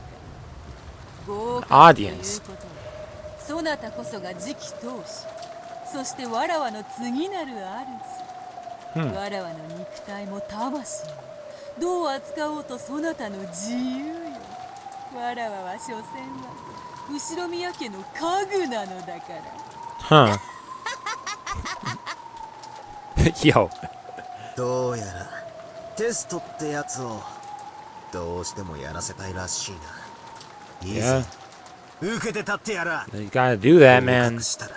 合格ということはそなたこそが次期当主、そしてわらわの次なる主。わらわの肉体も魂もどう扱おうとそなたの自由よ。わらわは所詮はUshiromiya家の家具なのだから。Huh. Yo. どうやらテストってやつをどうしてもやらせたいらしいな。いいぜ。受けて立ってやら。You gotta do that, man. 合格したら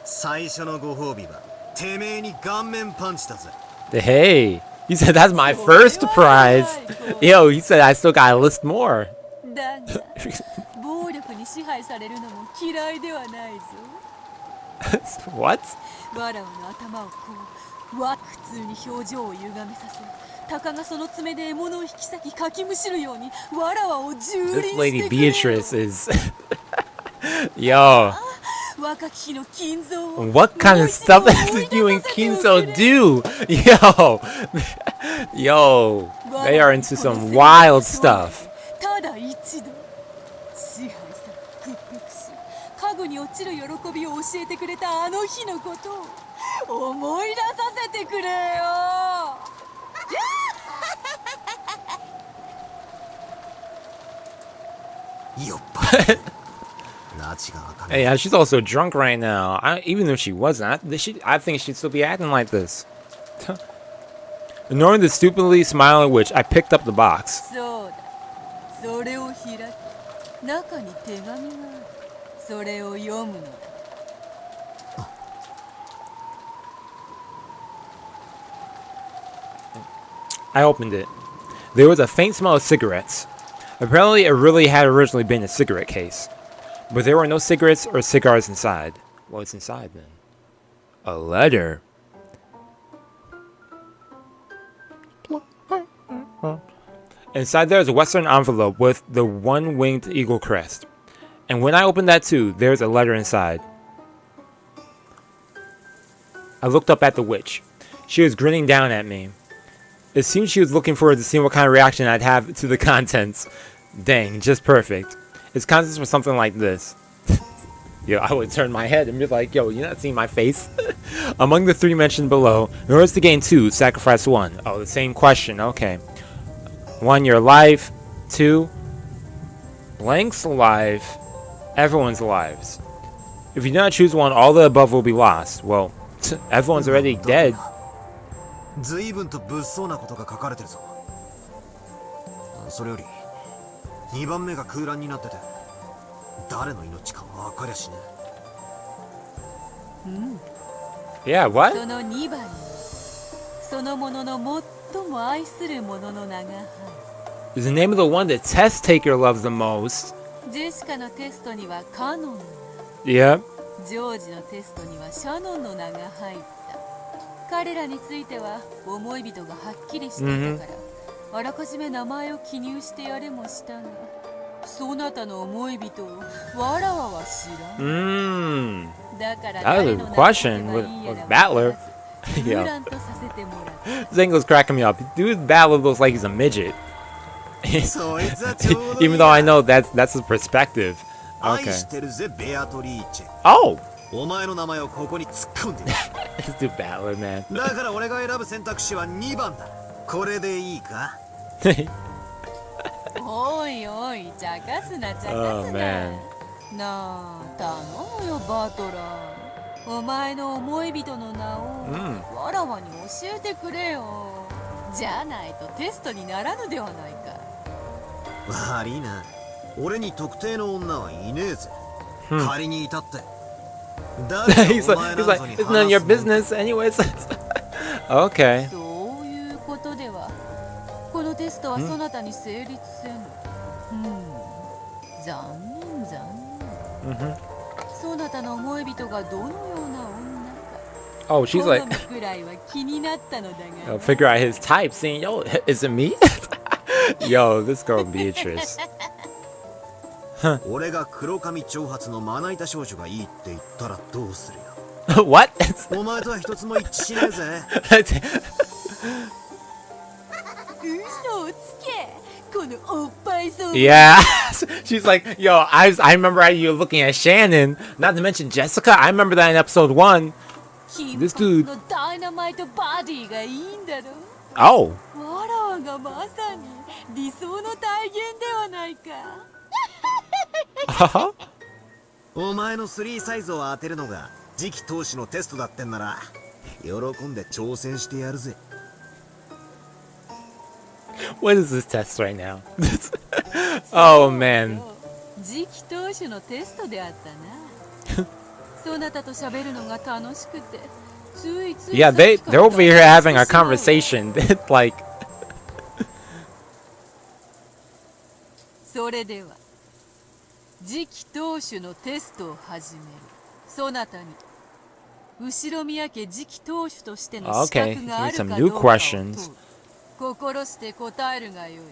最初のご褒美はてめえに顔面パンチだぜ。 Hey, he said that's my first prize. Yo, he said I still gotta list more. だが暴力に支配されるのも嫌いではないぞ。What? わらわの頭をこう普通に表情を歪めさせ、たかがその爪で獲物を引き裂きかきむしるようにわらわを蹂躙してくれよ。 This lady Beatrice is... Yo. 若き日の金蔵を What kind of stuff did you and Kinzo do? Yo. Yo. They are into some wild stuff. ただ一度支配され屈服し家具に落ちる喜びを教えてくれたあの日のことを思い出させてくれよ。よっぱ拉致がわかる。 Hey, she's also drunk right now. Even if she wasn't, I think she'd still be acting like this. Ignoring the stupidly smiling witch, I picked up the box. そうだ、それを開き、中に手紙がある。それを読むのだ。I opened it. There was a faint smell of cigarettes. Apparently, it really had originally been a cigarette case. But there were no cigarettes or cigars inside. What's inside then? A letter. Inside there is a western envelope with the one-winged eagle crest. And when I opened that too, there's a letter inside. I looked up at the witch. She was grinning down at me. It seemed she was looking forward to seeing what kind of reaction I'd have to the contents. Dang, just perfect. Its contents were something like this. Yo, I would turn my head and be like, yo, you're not seeing my face? Among the 3 mentioned below, in order to gain 2, sacrifice 1. Oh, the same question, okay. 1, your life. 2, blank's life. Everyone's lives. If you do not choose one, all the above will be lost. Well, everyone's already dead. 随分と物騒なことが書かれてるぞ。それより2番目が空欄になってて、誰の命か分かりゃしねえ。Yeah, what? その2番にそのものの最も愛するものの名が入る。 Is the name of the one that test taker loves the most. ジェシカのテストにはカノンの Yep. 名、ジョージのテストにはシャノンの名が入った。彼らについては思い人がはっきりしていたから、あらかじめ名前を記入してやれもしたが、そなたの思い人をわらわは知らん。だから That was 誰 a の名 question 前 with がいいや with ら Battler. わからず、ムランとさせてもらう。Zengo's cracking me up. Dude, Battler looks like he's a midget. そいつはちょうどいい Even though I know that's his perspective. 愛 Okay. してるぜベアトリーチェ。 Oh! お前の名前をここに突っ込んでる。 Let's do Battler, man. だから俺が選ぶ選択肢は2番だ。これでいいか？おいおい、茶化すな茶化 Oh, す man. な。なあ、頼むよバトラー。お前の思い人の名を、わらわに教えてくれよ。じゃないとテストにならぬではないか。悪いな。俺に特定の女はいねえぜ。仮にいたって。he's like, it's none of your business anyways. Okay. そういうことでは、このテストはそなたに成立せぬ。残念残念。そなたの思い人がどのような女か。 Oh, she's like, 好みくらいは気になったのだが。 figure out his type, saying, yo, is it me? Yo, this girl Beatrice. 俺が黒髪長髪のまな板少女がいいって言ったらどうするよ。 What? お前とは一つも一致しねえぜ。嘘をつけ。このおっぱいそう。 Yeah. She's like, yo, I remember you looking at Shannon. Not to mention Jessica. I remember that in episode 1. 金 This 髪 dude. のダイナマイトバディがいいんだろ。 Oh. わらわがまさに理想の体現ではないか。お前の3サイズを当てるのが次期投手のテストだってんなら喜んで挑戦してやるぜ。 What is this test right now? Oh, man. 次期投手のテストであったな。そなたと喋るのが楽しくて、ついつい Yeah, they're over here having a conversation. Like, それでは次期投手のテストを始める。そなたに後宮家次期投手としての資格があるかどうかを問う。 Okay, here's some new questions. 心して答えるがよい。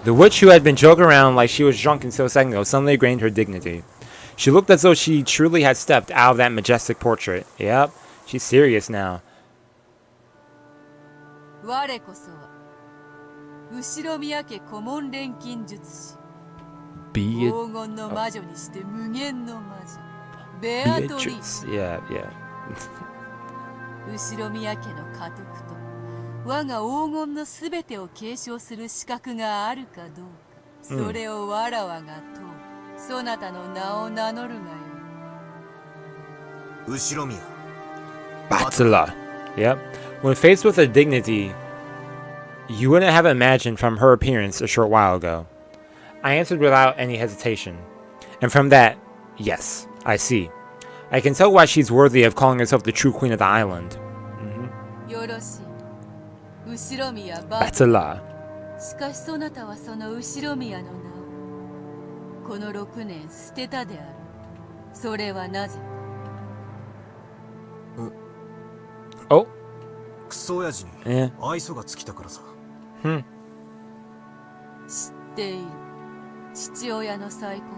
The witch who had been joking around like she was drunk until a second ago suddenly regained her dignity. She looked as though she truly had stepped out of that majestic portrait. Yep, she's serious now. 我こそは後宮家顧問錬金術師 Be 黄金の魔女にして無限の魔女ベアトリース Beatrice. Yeah. 後宮家の家督と我が黄金のすべてを継承する資格があるかどうか、それをわらわが問う。そなたの名を名乗るがよ。後ろ宮 Battler. Yep. When faced with a dignity you wouldn't have imagined from her appearance a short while ago, I answered without any hesitation. And from that, yes, I see. I can tell why she's worthy of calling herself the true queen of the island. よろしい。後宮バ Battler. しかしそなたはその後宮の名をこの6年捨てたである。それはなぜか。Oh. クソ親父に Eh. 愛想が尽きたからさ。知っている。父親の再婚は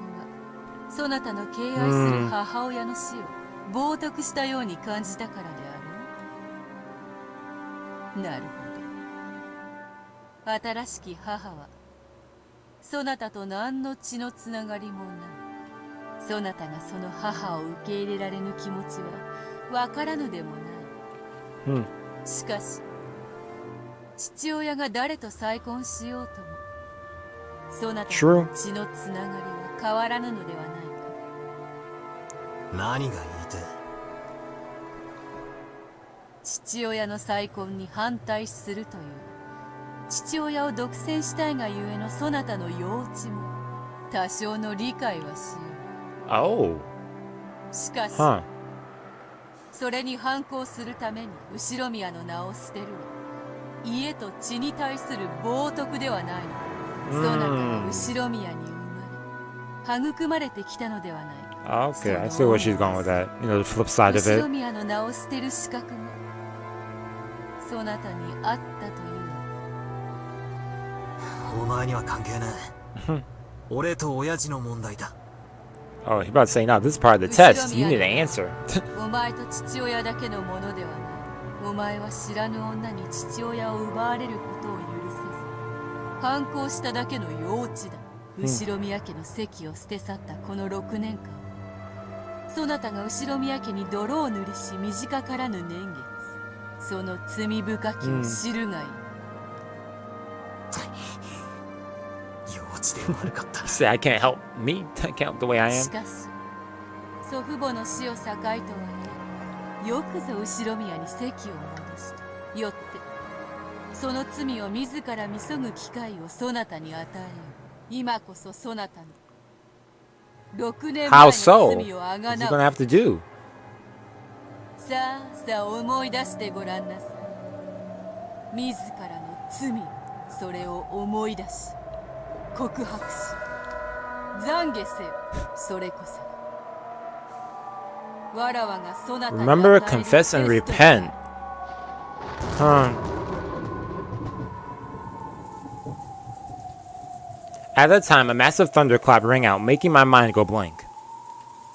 そなたの敬愛する母親の死を冒涜したように感じたからである。なるほど。新しき母はそなたと何の血のつながりもない。そなたがその母を受け入れられぬ気持ちはわからぬでもない。しかし父親が誰と再婚しようともそなたの血のつながりは変わらぬのではないか。何が言いて父親の再婚に反対するという父親を独占したいがゆえのそなたの幼稚も多少の理解はしよう。 Oh. しかし、それに反抗するために後宮の名を捨てるは家と血に対する冒涜ではないの。そなたが後宮に生まれ育まれてきたのではないか。 Okay, I see where she's going with that. You know, the flip side of 後 it. 宮の名を捨てる資格がそなたにあったというの。お前には関係ない。俺と親父の問題だ。 Oh, he's about to say, no, this is part of the test. You need to answer. お前と父親だけのものではない。お前は知らぬ女に父親を奪われることを許せず反抗しただけの幼稚だ。後宮家の席を捨て去ったこの6年間そなたが後宮家に泥を塗りし短からぬ年月その罪深きを知るがいい。幼稚で悪かった。 Say, I can't help me. I can't help the way I し am. かし祖父母の死を境とはいえよくぞ後宮に席を戻した。よってその罪を自ら見そぐ機会をそなたに与えよう。今こそそなたの6年前 How の so? 罪をあ What's が he な gonna う。 have to do? さあさあ思い出してごらんなさい。自らの罪それを思い出し告白し懺悔せよ。それこそわらわがそなたに Remember, 与える confess and テストである。 repent. At that time, a massive thunderclap rang out, making my mind go blank.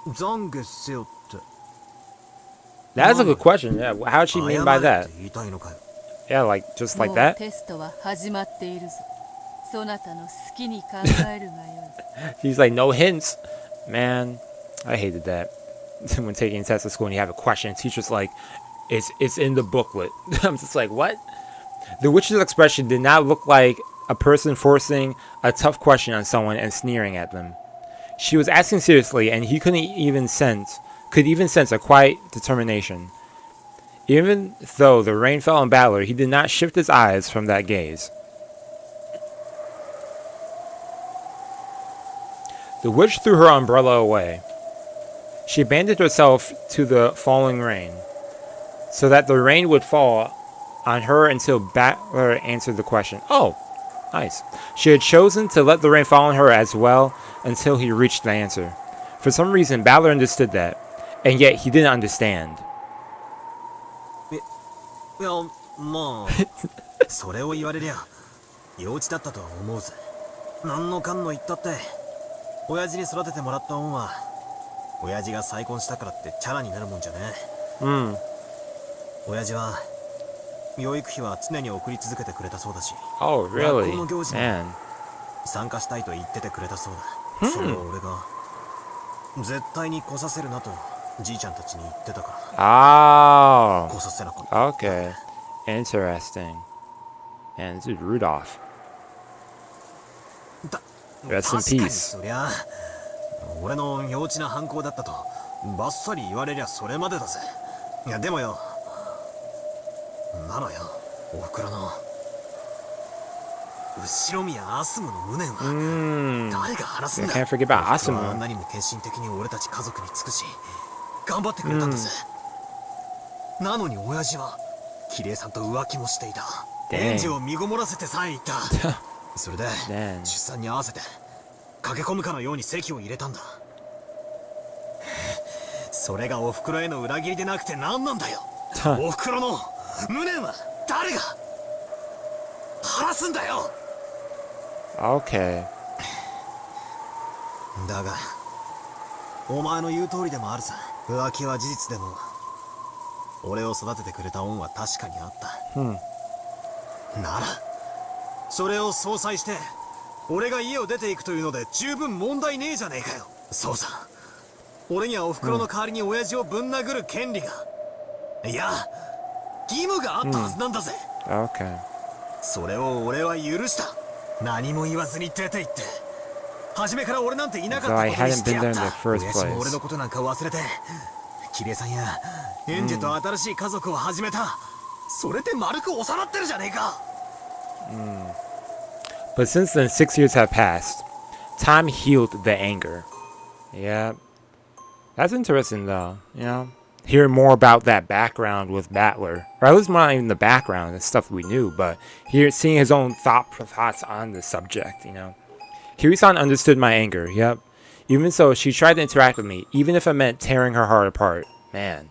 懺悔せよって。 That's a good question. Yeah, how did she mean by 謝れ that? って言いたいのかよ。 Yeah, like just も like う that. テストは始まっているぞ。そなたの好きに考えるがよい。 He's like, no hints. Man, I hated that. When taking tests at school and you have a question, teacher's like, it's in the booklet. I'm just like, what? The witch's expression did not look like a person forcing a tough question on someone and sneering at them. She was asking seriously, and he could even sense a quiet determination. Even though the rain fell on Balor, he did not shift his eyes from that gaze. The witch threw her umbrella away. She abandoned herself to the falling rain, so that the rain would fall on her until Balor answered the question. Oh, nice. She had chosen to let the rain fall on her as well until he reached the answer. For some reason, Balor understood that, and yet he didn't understand. いや、まあ、それを言われりゃ、幼稚だったとは思うぜ。何のかんの言ったって、親父に育ててもらった恩は、親父が再婚したからってチャラになるもんじゃねえ。親父は、養育費は常に送り続けてくれたそうだし、 Oh, really? 学校の行事に Man. 参加したいと言っててくれたそうだ。それは俺が絶対に来させるなとじいちゃんたちに言ってたから Oh, 来させなかった。 okay. Interesting. And this is Rudolph. だ Rest in 確かに peace. そりゃ俺の幼稚な犯行だったとバッサリ言われりゃそれまでだぜ。いやでもよ、ならよ、おふくろの後宮アスムの無念は誰が話すんだ。 I can't forget about おふくろはあ Asumu. んなにも献身的に俺たち家族に尽くし頑張ってくれたんだぜ。なのに親父はキリエさんと浮気もしていた。 Dang. 園児を身ごもらせてさえいた。それで Dang. 出産に合わせて駆け込むかのように籍を入れたんだ。それがおふくろへの裏切りでなくて何なんだよ。おふくろの無念は誰が晴らすんだよ。 Okay. だがお前の言う通りでもあるさ。浮気は事実でも俺を育ててくれた恩は確かにあった、ならそれを相殺して俺が家を出ていくというので十分問題ねえじゃねえかよ。そうさ、俺にはおふくろの代わりに親父をぶん殴る権利が、いや義務があったはずなんだぜ、Okay. それを俺は許した。何も言わずに出て行って初めから俺なんていなかったことにしてやった。 So I hadn't been there in the first 親父も place. 俺のことなんか忘れてキリエさんやエンジェと新しい家族を始めた、それで丸く収まってるじゃねえか。 But since then, 6 years have passed. Time healed the anger. Yeah. That's interesting, though. You know? Hearing more about that background with Battler. Or at least not even the background, the stuff we knew, but seeing his own thoughts on the subject, you know? Kiri-san understood my anger, yep. Even so, she tried to interact with me, even if it meant tearing her heart apart. Man.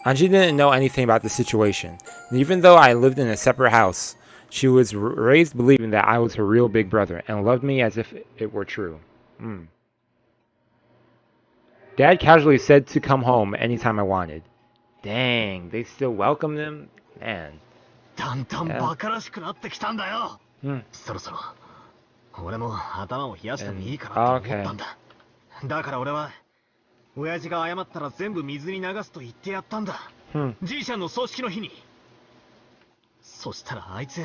Anji didn't know anything about the situation. And even though I lived in a separate house, she was raised believing that I was her real big brother and loved me as if it were true. Dad casually said to come home anytime I wanted. Dang, they still welcomed him? Man. だんだんバカらしくなってきたんだよ、そろそろ俺も頭を冷やしてもいいかなって思ったんだ、だから俺は親父が謝ったら全部水に流すと言ってやったんだ、じいちゃんの葬式の日に。そしたらあいつ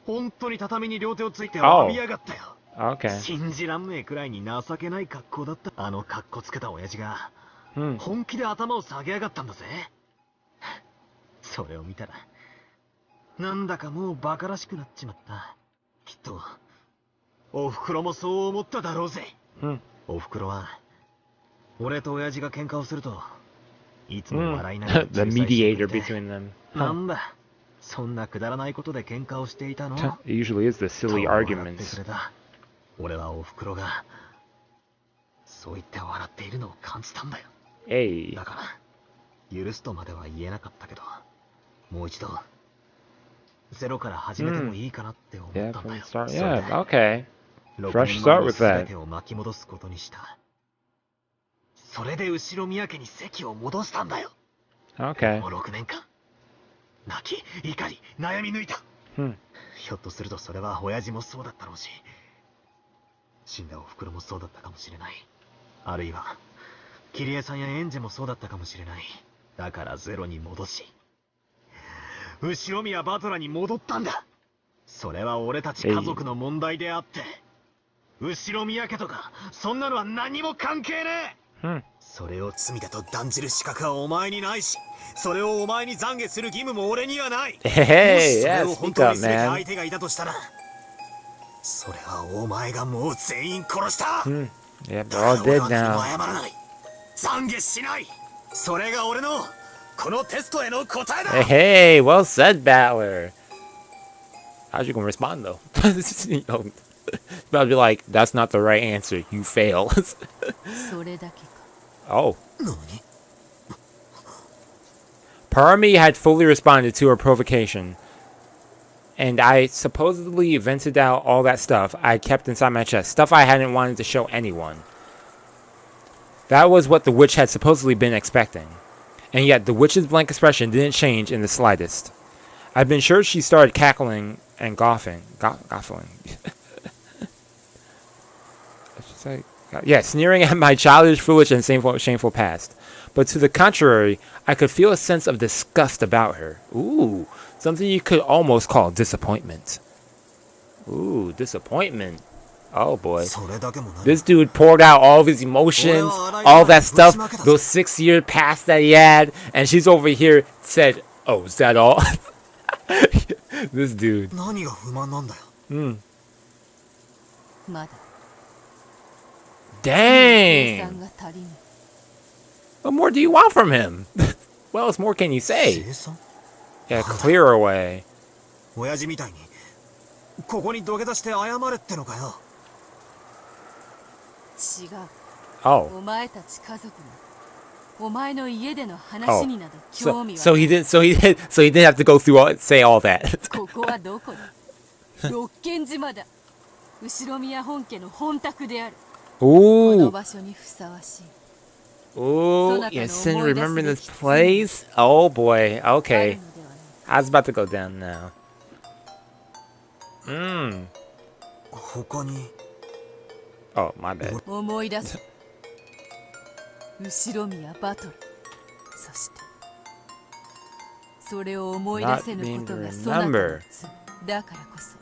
本当に畳に両手をついて詫びやがったよ。Okay. 信じらんねえくらいに情けない格好だった。あの格好つけた親父が本気で頭を下げやがったんだぜ。それを見たらなんだかもうバカらしくなっちまった。きっとおふくろもそう思っただろうぜ。おふくろは俺と親父が喧嘩をするといつも笑いながら The mediator between them. なんだそんなくだらないことで喧嘩をしていたの。 It usually is the silly と笑ってく arguments. れた。俺はおふくろがそう言って笑っているのを感じたんだよ。 Hey. だから許すとまでは言えなかったけど、もう一度ゼロから始めてもいいかなって思っ Yeah, たん from だ the よ。 start. それで Yeah, okay. 6 Fresh 年 start 前の with 全 that. てを巻き戻すことにした。それで後ろ宮家に席を戻したんだよ。 Okay. もう6年間泣き怒り悩み抜いた、ひょっとするとそれは親父もそうだったろうし、死んだおふくろもそうだったかもしれない。あるいはキリエさんやエンジェもそうだったかもしれない。だからゼロに戻し後ろ宮バトラに戻ったんだ。それは俺たち家族の問題であって、後ろ宮家とかそんなのは何も関係ねえ。それを罪だと断じる資格はお前にないし、それをお前に懺悔する義務も俺にはない。 Hey, それ yeah, を本 speak 当 up, にすべき man. 相手がいたとしたら、それはお前がもう全員殺した。 Yep, だ they're から all 俺 dead は何も now. 謝らない。懺悔しない。それが俺のこのテストへの答えだ。 Hey, well said, Battler. How's you gonna respond though? You know, about to be like, that's not the right answer. You fail. それだけか。 Oh. 何 Part of me had fully responded to her provocation, and I supposedly vented out all that stuff I kept inside my chest, stuff I hadn't wanted to show anyone. That was what the witch had supposedly been expecting, and yet the witch's blank expression didn't change in the slightest. I've been sure she started cackling and gawking. Yeah, sneering at my childish, foolish, and shameful past. But to the contrary, I could feel a sense of disgust about her. Ooh, something you could almost call disappointment. Ooh, disappointment. Oh boy. This dude poured out all of his emotions, all that stuff, those 6-year past that he had, and she's over here said, oh, is that all? This dude. 何が不満なんだよ。まだ Dang. 生産が足りぬ What more do you want from him? What else more can you say? 生産 Yeah, clear away. 親父みたいにここに土下座して謝れってのかよ。違う Oh. お前たち家族がお前の家での話になど興 So, 味は so he didn't have to go through say all that. ここはどこだ六軒島だ後ろ宮本家の本宅であるこの Ooh. 場所にふさわしい Ooh. Yes, and remember this place? Oh boy. ある Okay. のではない I was about to go down now. Mmm. 他に Oh, my bad. 思い出す後ろ宮バトルそしてそれを思い出せぬことがそなたの罪だからこそ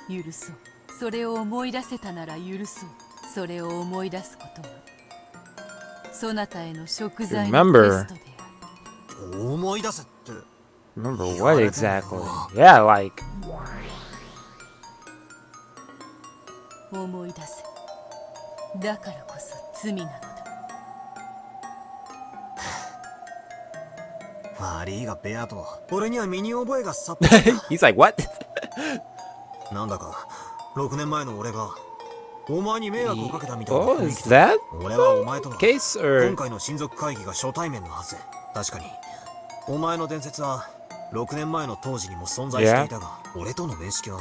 許そうそれを思い出せたなら許そうそれを思い出すことがそなたへの贖罪のテストである思い出せって Remember what exactly? Yeah, like. 思い出せだからこそ罪なのだ悪いがベアと俺には身に覚えがさっぱりだ He's like, what? なんだか6年前の俺がお前に迷惑をかけたみたいな Oh, 雰囲 is 気だ that 俺はお前との case or? 今回の親族会議が初対面のはず確かにお前の伝説は6年前の当時にも存在していたが、俺との面識は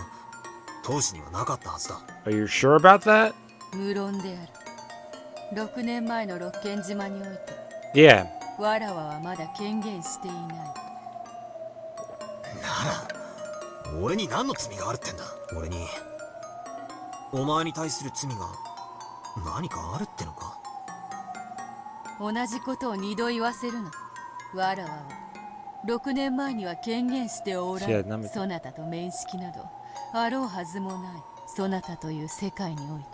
当時にはなかったはずだ Are you sure about that? 無論である6年前の六軒島において Yeah. わらわはまだ権限していないなら俺に何の罪があるってんだ俺にお前に対する罪が何かあるってのか同じことを二度言わせるなわらわは6年前には権限しておらんいやなめてそなたと面識などあろうはずもないそなたという世界において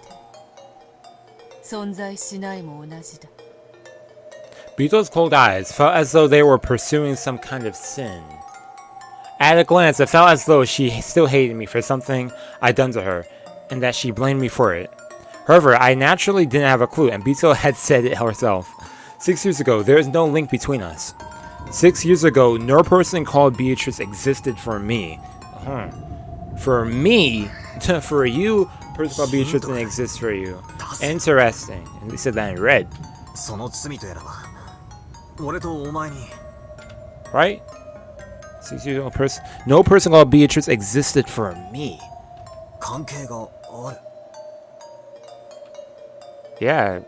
存在しないも同じだ Beetle's cold eyes felt as though they were pursuing some kind of sin. At a glance, it felt as though she still hated me for something I'd done to her, and that she blamed me for it. However, I naturally didn't have a clue, and Beetle had said it herself. 6 years ago, there is no link between us. 6 years ago, no person called Beatrice existed for me. For me? For you, person called Beatrice didn't exist for you. Interesting. And they said that in red. その罪とやらば俺とお前に Right? 6 years ago, no person called Beatrice existed for me. 関係がある Yeah.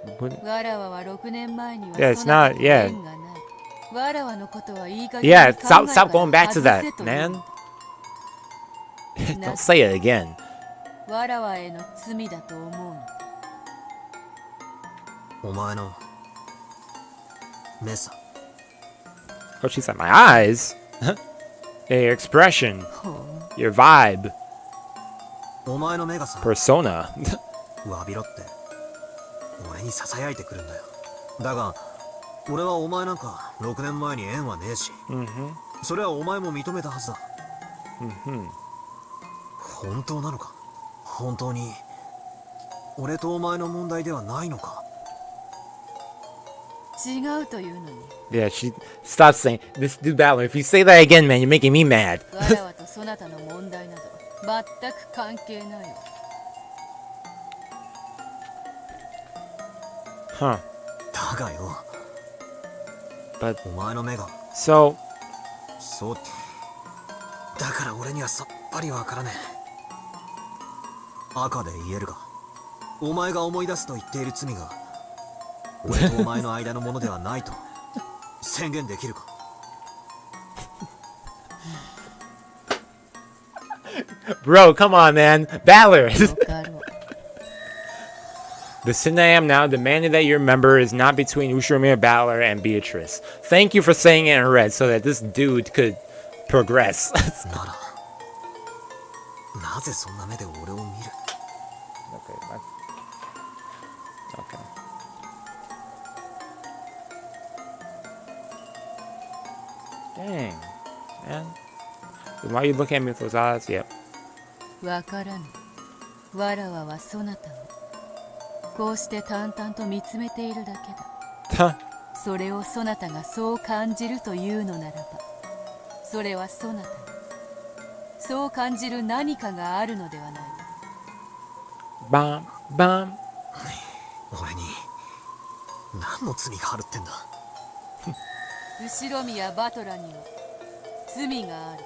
わらわは6年前には Yeah, it's そなた not- と yeah. 縁がないわらわのことはいい加減に Yeah, 考えから stop going back to that, 外せという man. Don't say it again. わらわへの罪だと思うのだお前の目さ Oh, she's like, my eyes? Yeah, your expression, ほう your vibe, お前の目がさ persona. わびろって俺に囁いてくるんだよだが俺はお前なんか6年前に縁はねえし それはお前も認めたはずだ本当なのか本当に俺とお前の問題ではないのか違うというのに Yeah, she stops saying, this dude battling. If you say that again, man, you're making me mad. わらわとそなたの問題など全く関係ないわ Huh. だがよ But, お前の目が so, そうだから俺にはさっぱりわからねえ赤で言えるかお前が思い出すと言っている罪が俺とお前の間のものではないと宣言できるか bro, come on, man. Battler. よかろう The sin I am now demanding that you remember is not between Ushiromiya Battler and Beatrice. Thank you for saying it in red so that this dude could progress. ならなぜそんな目で俺を見る Okay, okay. Dang, man. Why are you looking at me with those eyes? Yep. わからぬ。わらわはそなたをこうして淡々と見つめているだけだ。それをそなたがそう感じるというのならば、それはそなたにそう感じる何かがあるのではない。バンバン。俺に何の罪があるってんだ。後宮バトラには罪がある。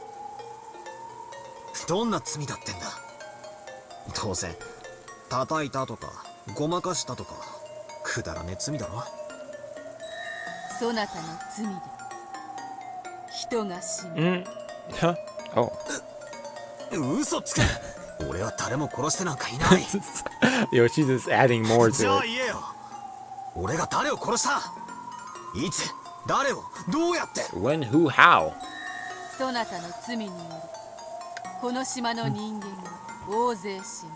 どんな罪だってんだ。当然叩いたとかごまかしたとかくだらねえ罪だろ。そなたの罪で人が死ぬ。Oh. 嘘つけ。俺は誰も殺してなんかいない。Yo, she's just adding more じ to ゃあ it. 言えよ。俺が誰を殺した？いつ？誰を？どうやって？ When, who, how? そなたの罪によりこの島の人間が大勢死ぬ。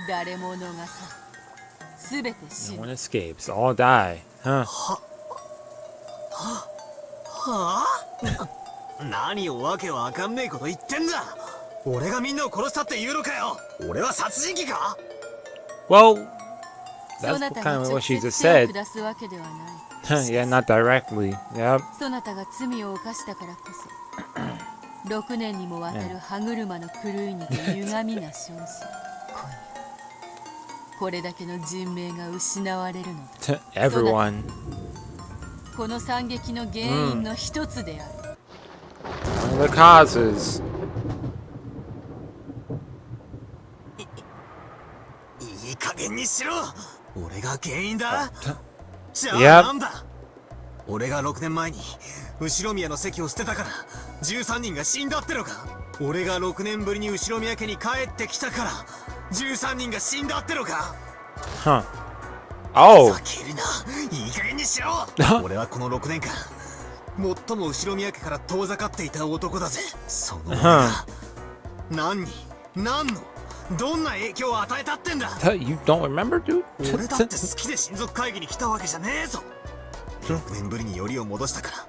誰も逃さずすべて死 No ぬ。 one escapes. All die. Huh? はあ？何をわけわかんねえこと言ってんだ。俺がみんなを殺したって言うのかよ。俺は殺人鬼か？ Well, そ that's なた kind が of 直 what she 接 just 手を said. 下すわけではない。 Yeah, not directly. Yep. そなたが罪を犯したからこそ6年にもわたる歯車の狂いにて歪みが生じ、今夜これだけの人命が失われるのだ。 Everyone. この惨劇の原因の一つである。 One of the causes. いい加減にしろ。俺が原因だ。じゃあ Yep. なんだ。俺が6年前に後宮の席を捨てたから13人が死んだってのか。俺が6年ぶりに後宮家に帰ってきたから13人が死んだってのか。 Huh. Oh. 避けるな。いい加減にしろ。俺はこの6年間最も後宮家から遠ざかっていた男だぜ。その俺が何に何のどんな影響を与えたってんだ。 You don't remember, dude? 俺だって好きで親族会議に来たわけじゃねえぞ。6年ぶりによりを戻したから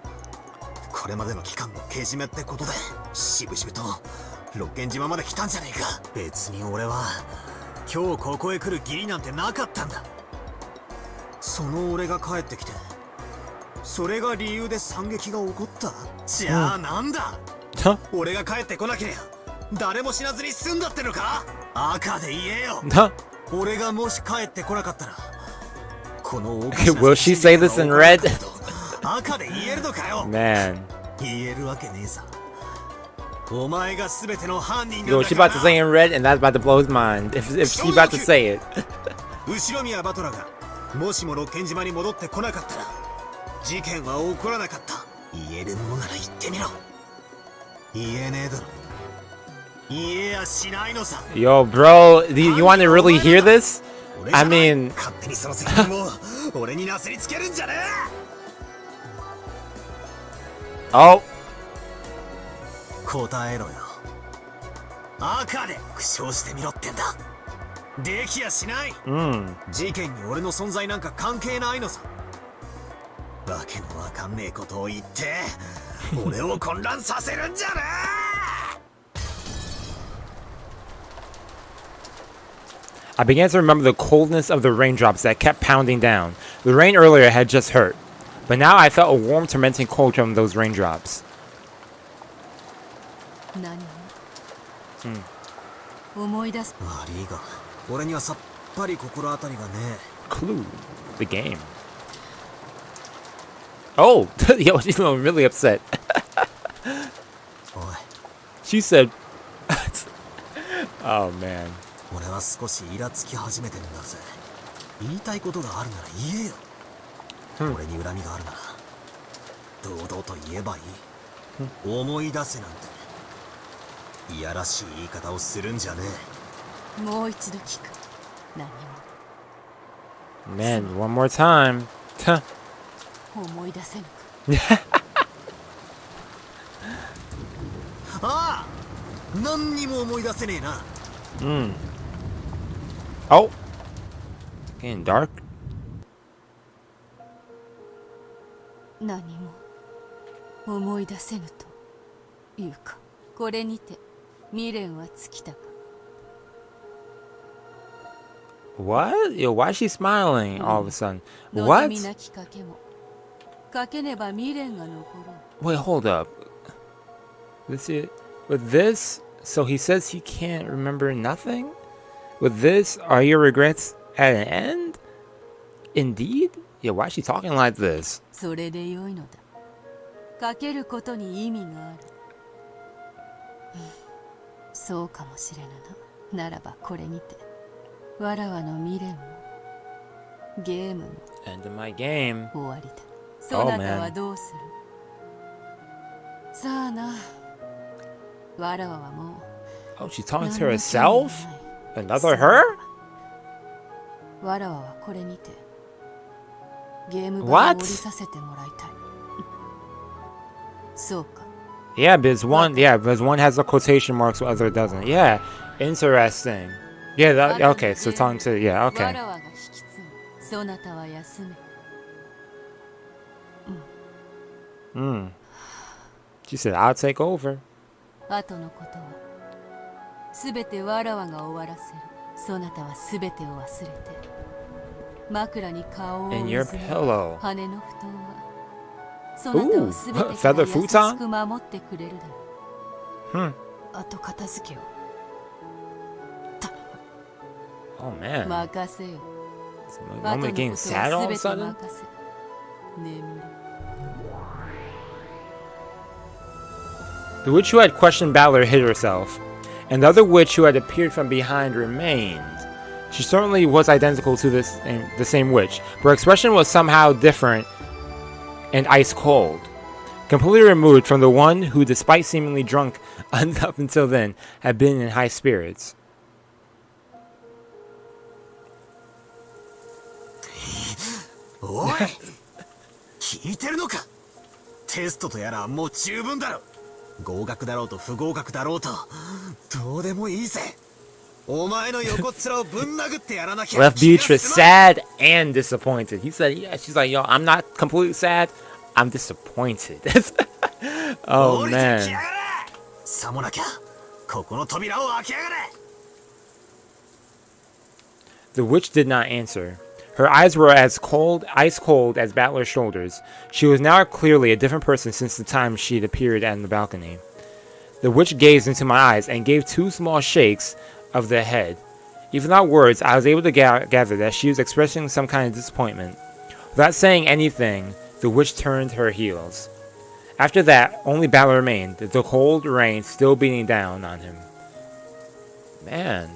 これまでの期間のけじめってことでしぶしぶと六軒島まで来たんじゃねえか。別に俺は今日ここへ来る義理なんてなかったんだ。その俺が帰ってきてそれが理由で惨劇が起こった。じゃあなんだ。Huh? 俺が帰ってこなければ誰も死なずに済んだってのか。赤で言えよ。 Huh? 俺がもし帰ってこなかったらこの大 Will she say this in red? 赤で言えるのかよ。 Man. 言えるわけねえさ。お前が全ての犯人なん Yo, だ she か about ら to say in red, and that's about to blow his mind. If she about to say it. 後宮バトラがもしも六軒島に戻ってこなかったら事件は起こらなかった。言えるものなら言ってみろ。言えねえだろ。言えやしないのさ。 Yo, bro, you want to really hear this? I mean, 勝手にその責任を俺になすりつけるんじゃねえ。 oh, 答えろよ。赤で苦笑してみろってんだ。できやしない。事件に俺の存在なんか関係ないのさ。わけのわかんねえことを言って俺を混乱させるんじゃねえ。 I began to remember the coldness of the raindrops that kept pounding down. The rain earlier had just hurt, but now I felt a warm, tormenting cold from those raindrops. 何？思い出す。悪いが俺にはさっぱり心当たりがね Clue, the game. Oh, yo, she's really upset. え。おい She said, "Oh man." 俺は少しイラつき始めてるんだぜ。言いたいことがあるなら言えよ。俺に恨みがあるなら堂々と言えばいい。思い出せなんていやらしい言い方をするんじゃねえ。もう一度聞く。何も。Man, one more time. Tuh. 思い出せぬか。ああ、何にも思い出せねえな。 Oh. Getting dark. 何も思い出せぬというか、これにて未練は尽きたか。 What? Yo, why is she smiling all of a sudden? 望 What? みなき賭けも賭けねば未練が残ろう。 Wait, hold up. With this, so he says he can't remember nothing? With this, are your regrets at an end? Indeed? Yeah, why is she talking like this? それでよいのだ。賭けることに意味がある。そうかもしれぬな。ならばこれにて、わらわの未練もゲームも End of my game. 終わりだ。そなたはどうする？さあな。わらわはもう Oh, she's talking to herself? Another her? わらわはこれにてゲーム場を降りさせてもらいたい。そうか。 Yeah, because one has the quotation marks, the other doesn't. Yeah, interesting. Yeah, okay, so talking to, yeah, わ okay. らわが引き継ぐ。そなたは休め。 She said, I'll take over. 後のことはすべてわらわが終わらせる。そなたはすべてを忘れて枕に顔をうず In め your pillow. 羽の布団はそなたをすべてから feather 優し futon? く守ってくれるだろう。 Hmm. 後片付けを Oh, man. 任せよ。 The moment getting sad all of a sudden? 任せ眠る。 The witch who had questioned Balor hid herself, and the other witch who had appeared from behind remained. She certainly was identical to the same witch, but her expression was somehow different and ice cold, completely removed from the one who, despite seemingly drunk up until then, had been in high spirits. おい、聞いてるのか。テストとやらはもう十分だろ。合格だろうと不合格だろうとどうでもいいぜ。お前の横っ面をぶん殴ってやらなきゃ。 Left Beatrice sad and disappointed. He said, yeah, she's like, yo, I'm not completely sad, I'm disappointed. Oh, man. さもなきゃここの扉を開けやがれ。 The witch did not answer. Her eyes were ice cold as Battler's shoulders. She was now clearly a different person since the time she had appeared on the balcony. The witch gazed into my eyes and gave two small shakes of the head. Even without words, I was able to gather that she was expressing some kind of disappointment. Without saying anything, the witch turned her heels. After that, only Battler remained, the cold rain still beating down on him. Man.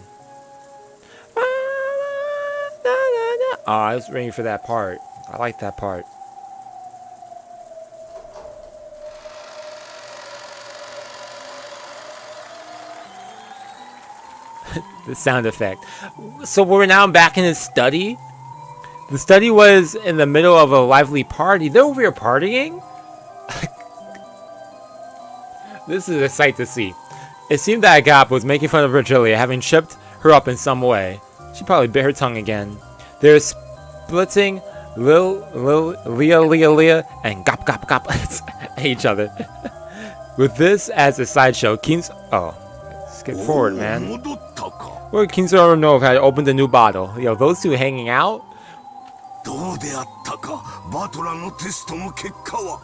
Oh, I was waiting for that part. I like that part. The sound effect. So we're now back in his study. The study was in the middle of a lively party. They're over here partying? This is a sight to see. It seemed that Agap was making fun of Virgilia, having tripped her up in some way. She probably bit her tongue again. They're splitting Leah, and Gop at each other. With this as a sideshow, Kinzo... Oh, skip forward, man. Where Kinzo no had opened a new bottle. Yo, those two hanging out? どうであったか、バトラのテストの結果は。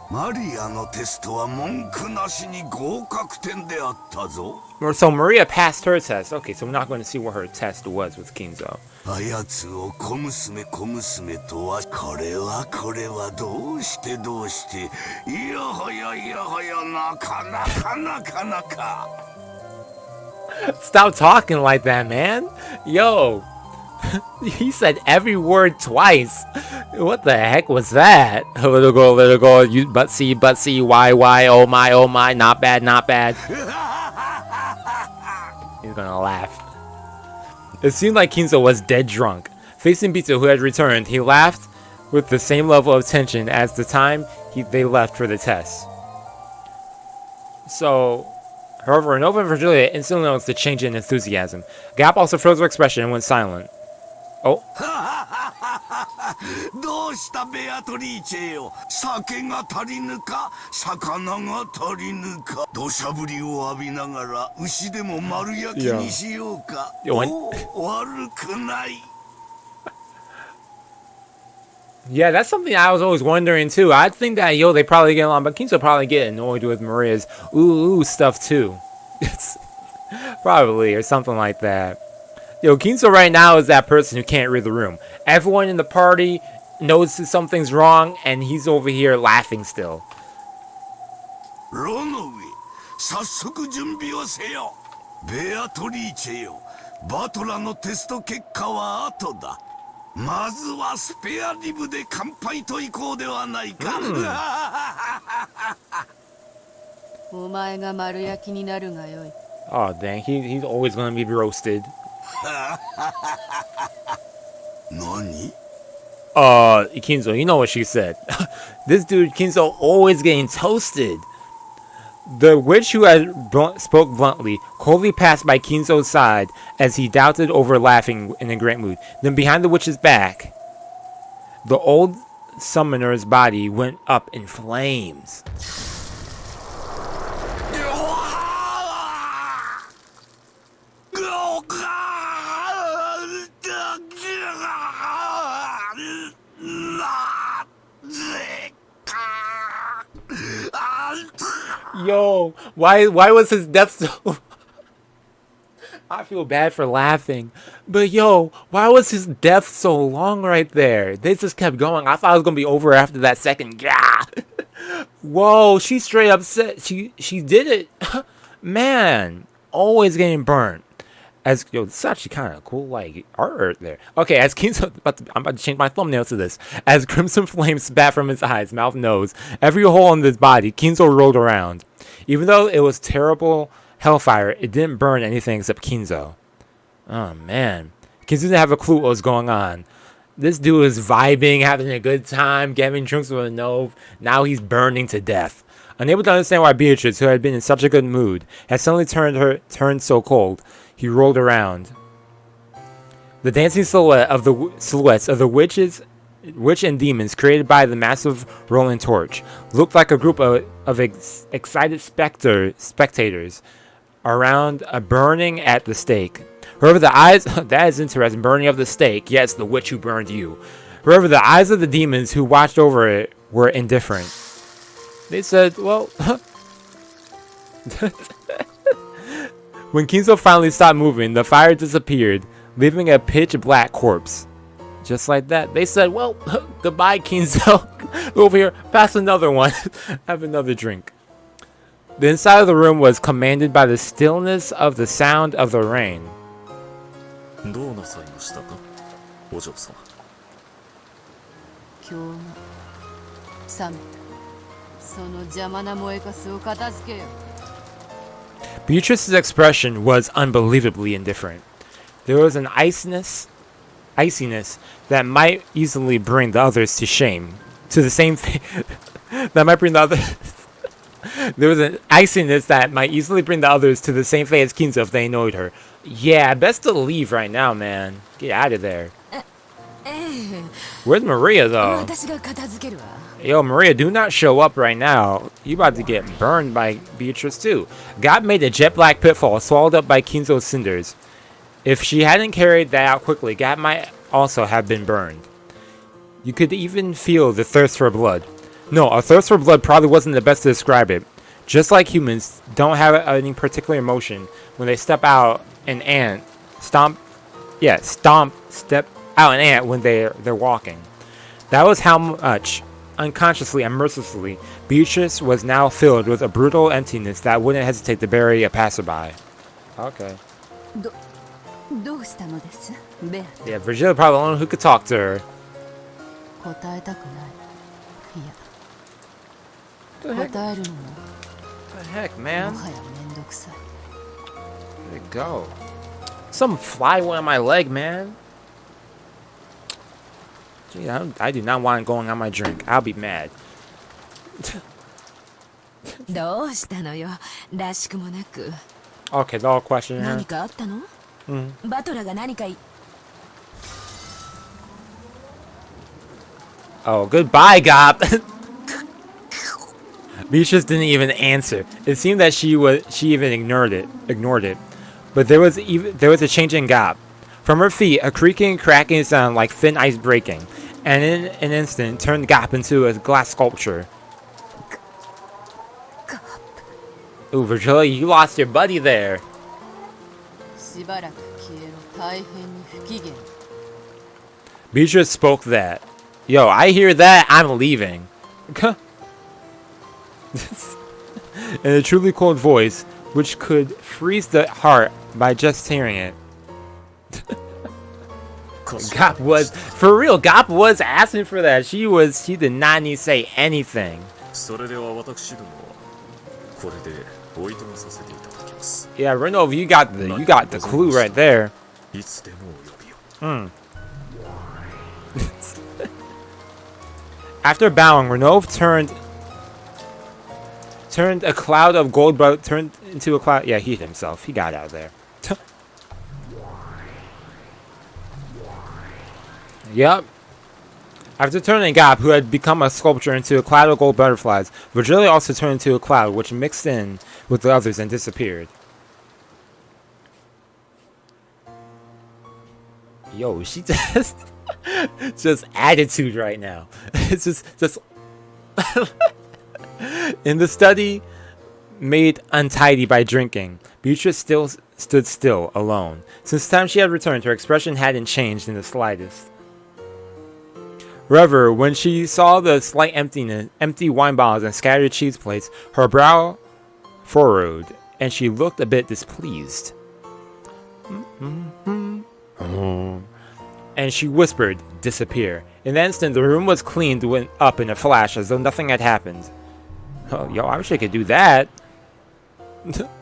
マリアのテストは文句なしに合格点であったぞ。So Maria passed her test. Okay, so we're not going to see what her test was with Kinzo. あやつを小娘とはこれはどうしていやはやなかなか Stop talking like that, man. Yo. He said every word twice. What the heck was that? Little girl, you but see, why, oh my, not bad. He's gonna laugh. It seemed like Kinzo was dead drunk. Facing Bito, who had returned, he laughed with the same level of tension as the time they left for the test. So, however, Nova and Virgilia instantly noticed the change in enthusiasm. Gap also froze her expression and went silent. Oh. どうしたベアトリーチェよ。酒が足りぬか、魚が足りぬか。土砂降りを浴びながら牛でも丸焼きにしようか。悪くない。 Yeah, that's something I was always wondering too. I think that they probably get along, but Kinzo probably get annoyed with Maria's ooh stuff too. It's probably or something like that. Kinzo right now is that person who can't read the room. Everyone in the party notices something's wrong, and he's over here laughing still. ロノウェ、早速準備をせよ。ベアトリーチェよ。バトラのテスト結果は後だ。まずはスペアリブで乾杯といこうではないか。お前が丸焼きになるがよい。 Oh dang, he's always gonna be roasted. 何? Kinzo, you know what she said. This dude Kinzo always getting toasted. The witch who had spoke bluntly coldly passed by Kinzo's side as he doubted over laughing in a great mood. Then behind the witch's back, the old summoner's body went up in flames. Yo, why was his death so... I feel bad for laughing. But yo, why was his death so long right there? They just kept going. I thought it was going to be over after that second. Yeah. Whoa, she straight up said she did it. Man, always getting burnt. As yo, this is actually kind of cool, like art there. Okay, as Kinzo, I'm about to change my thumbnail to this. As crimson flames spat from his eyes, mouth, nose, every hole in his body, Kinzo rolled around. Even though it was terrible hellfire, it didn't burn anything except Kinzo. Oh man, Kinzo didn't have a clue what was going on. This dude is vibing, having a good time, getting drinks with a Nove. Now he's burning to death. Unable to understand why Beatrice, who had been in such a good mood, had suddenly turned so cold, he rolled around. The dancing silhouettes of the witch and demons created by the massive rolling torch looked like a group of excited spectators around a burning at the stake. However, the eyes that is interesting, burning of the stake. Yes, the witch who burned you. However, the eyes of the demons who watched over it were indifferent. They said, well, when Kinzo finally stopped moving, the fire disappeared, leaving a pitch black corpse. Just like that. They said, well, goodbye, Kinzo. Over here, pass another one. Have another drink. The inside of the room was commanded by the stillness of the sound of the rain. どうなさいましたか、お嬢様。今日が冷めた。その邪魔な燃えかすを片付けよ。 Beatrice's expression was unbelievably indifferent. There was an iciness that might easily bring the others to shame. To the same that might bring the others. There was an iciness that might easily bring the others to the same fate as Kinzo if they annoyed her. Yeah, best to leave right now, man. Get out of there. Where's Maria, though? Yo, Maria, do not show up right now. You about to get burned by Beatrice, too. God made a jet black pitfall swallowed up by Kinzo's cinders. If she hadn't carried that out quickly, Gap might also have been burned. You could even feel the thirst for blood. No, a thirst for blood probably wasn't the best to describe it. Just like humans don't have any particular emotion when they step out an ant, step out an ant when they're walking. That was how much, unconsciously and mercilessly, Beatrice was now filled with a brutal emptiness that wouldn't hesitate to bury a passerby. Okay. Yeah, Virgilia probably the only one who could talk to her. What the heck, man? Where'd it go? Some fly went on my leg, man. Gee, I do not want it going on my drink. I'll be mad. どうしたのよらしくもなく Okay, the whole question. 何かあったの、バトラが何かOh, goodbye, Gop. Beatrice didn't even answer. It seemed that she even ignored it. But there was a change in Gop. From her feet, a creaking and cracking sound like thin ice breaking, and in an instant turned Gop into a glass sculpture. Ooh, Virgilia, you lost your buddy there. しばらく消えろ大変に不機嫌 Beatrice spoke that. Yo, I hear that, I'm leaving. In a truly cold voice, which could freeze the heart by just hearing it. Gop was, for real, Gop was asking for that. She did not need to say anything. それでは私どもはこれでおいとまさせていただきます。 Yeah, Renov, you got the clue right there. いつでもお呼びを。 After bowing, Renov turned a cloud of gold, but turned into a cloud. Yeah, he hit himself. He got out of there. Yep. After turning Gop, who had become a sculpture, into a cloud of gold butterflies, Virgilia also turned into a cloud, which mixed in with the others and disappeared. Yo, she just attitude right now. It's just in the study made untidy by drinking, Beatrice still stood still, alone. Since the time she had returned, her expression hadn't changed in the slightest. However, when she saw the slight empty wine bottles and scattered cheese plates, her brow furrowed, and she looked a bit displeased. And she whispered, "Disappear." In an instant, the room was cleaned up in a flash, as though nothing had happened. Oh, yo, I wish I could do that.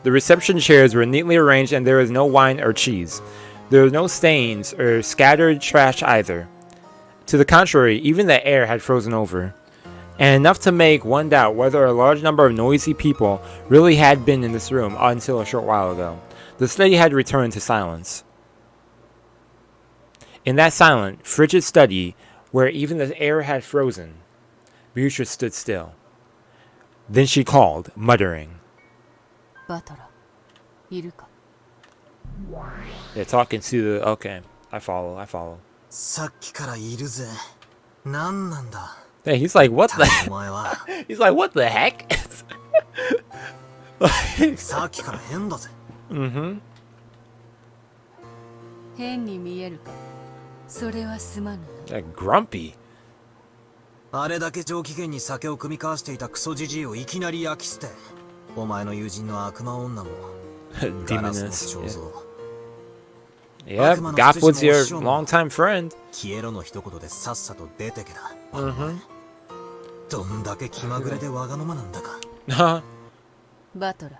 The reception chairs were neatly arranged, and there was no wine or cheese. There were no stains or scattered trash either. To the contrary, even the air had frozen over, and enough to make one doubt whether a large number of noisy people really had been in this room until a short while ago. The study had returned to silence. In that silent, frigid study, where even the air had frozen, Beatrice stood still. Then she called, muttering. バトラいるか They're talking to the... Okay, I follow. さっきからいるぜ。なんなんだ。 Hey, he's like, what the... お前は He's like, what the heck? さっきから変だぜ。変に見えるかそれはすまぬな That grumpy. あれだけ上機嫌に酒を酌み交わしていたクソジジイをいきなり焼き捨て、お前の友人の悪魔女もガラスの Demoness. 彫像 Yeah, Gop was your longtime friend. 消えろの一言でさっさと出てけだ。どんだけ気まぐれでわがままなんだか。バトラ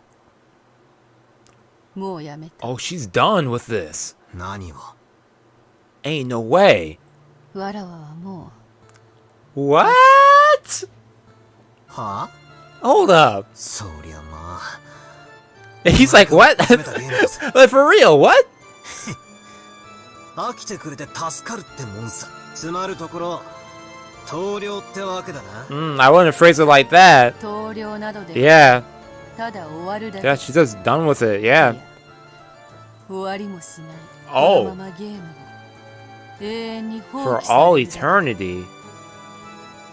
もうやめた Oh, she's done with this. 何を Ain't no way. わらわはも What? はあ Hold up. そりゃまあ He's like, what? 決めたゲームだぜ Like, for real, what? 飽きてくれて助かるってもんさ。つまるところ投了ってわけだな。 I wouldn't phrase it like that. う投了などで Yeah. ただ終わるだ Yeah, け she's just done with it. Yeah. 終わりもしない Oh. このままゲームが永遠に放 For 棄さ all れるだけ eternity.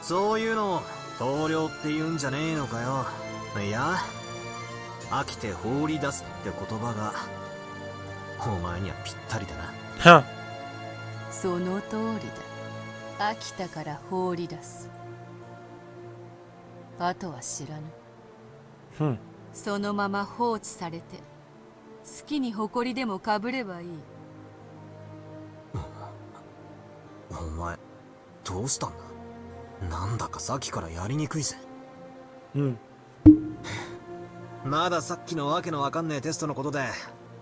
そういうのを投了って言うんじゃねえのかよ。いや飽きて放り出すって言葉がお前にはぴったりだな。 Huh. その通りだ飽きたから放り出すあとは知らぬ、そのまま放置されて好きに誇りでもかぶればいいお前どうしたんだ。なんだかさっきからやりにくいぜ。まださっきのわけのわかんねえテストのことで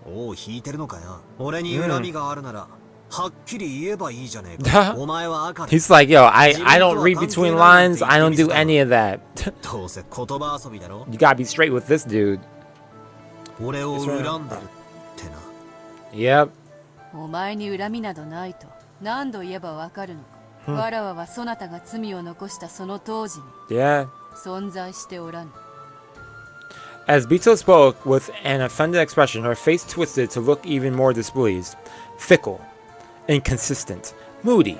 おう、引いてるのかよ。俺に恨みがあるなら、はっきり言えばいいじゃねえか。お前は赤だ。 He's like, yo, I don't read between lines. I don't do any of that. どうせ言葉遊びだろ。 You gotta be straight with this dude. 俺を恨んでるってな。 Yep. お前に恨みなどないと何度言えばわかるのか。わらわはそなたが罪を残したその当時に Yeah. 存在しておらぬ。 As Bito spoke with an offended expression, her face twisted to look even more displeased. Fickle, inconsistent, moody,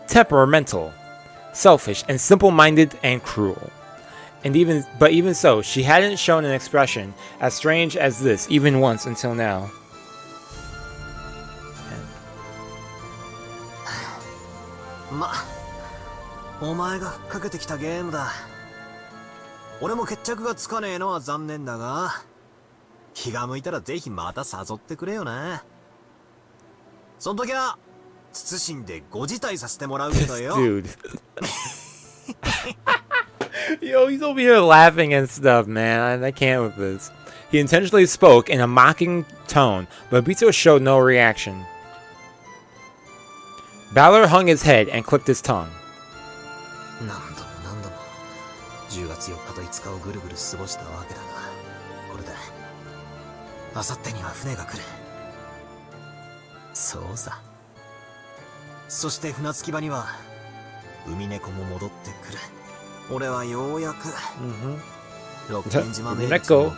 temperamental, selfish, and simple-minded and cruel. But even so, she hadn't shown an expression as strange as this even once until now. ま、お前がふっかけてきたゲームだ。俺も決着がつかねえのは残念だが、気が向いたらぜひまた誘ってくれよな。その時は謹んでご辞退させてもらうけどよ。Dude. Yo, he's over here laughing and stuff, man. I can't with this. He intentionally spoke in a mocking tone, but Bito showed no reaction. Balor hung his head and clicked his tongue. 何度も何度も10月4日と5日をぐるぐる過ごしたわけだが、これで明後日には船が来る。そうさ。そして船着き場には海猫も戻ってくる。俺はようやくロッケン島名物の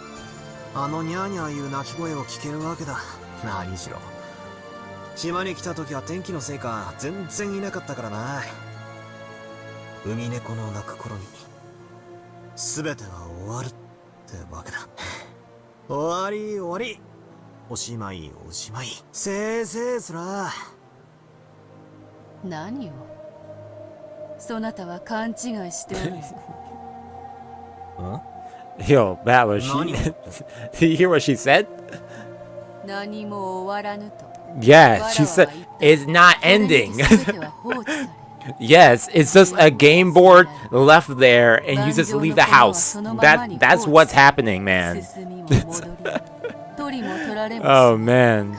あのニャーニャーいう鳴き声を聞けるわけだ。何しろ島に来た時は天気のせいか全然いなかったからな。海猫の鳴く頃に全ては終わるってわけだ。終わり終わり、おしまいおしまい、せいせいすら。何をそなたは勘違いしておる。Yo, Balor, did you hear what she said? 何も終わらぬと。 Yeah, she said it's not ending. Yes, it's just a game board left there and you just leave the house. That's what's happening, man. Oh, man.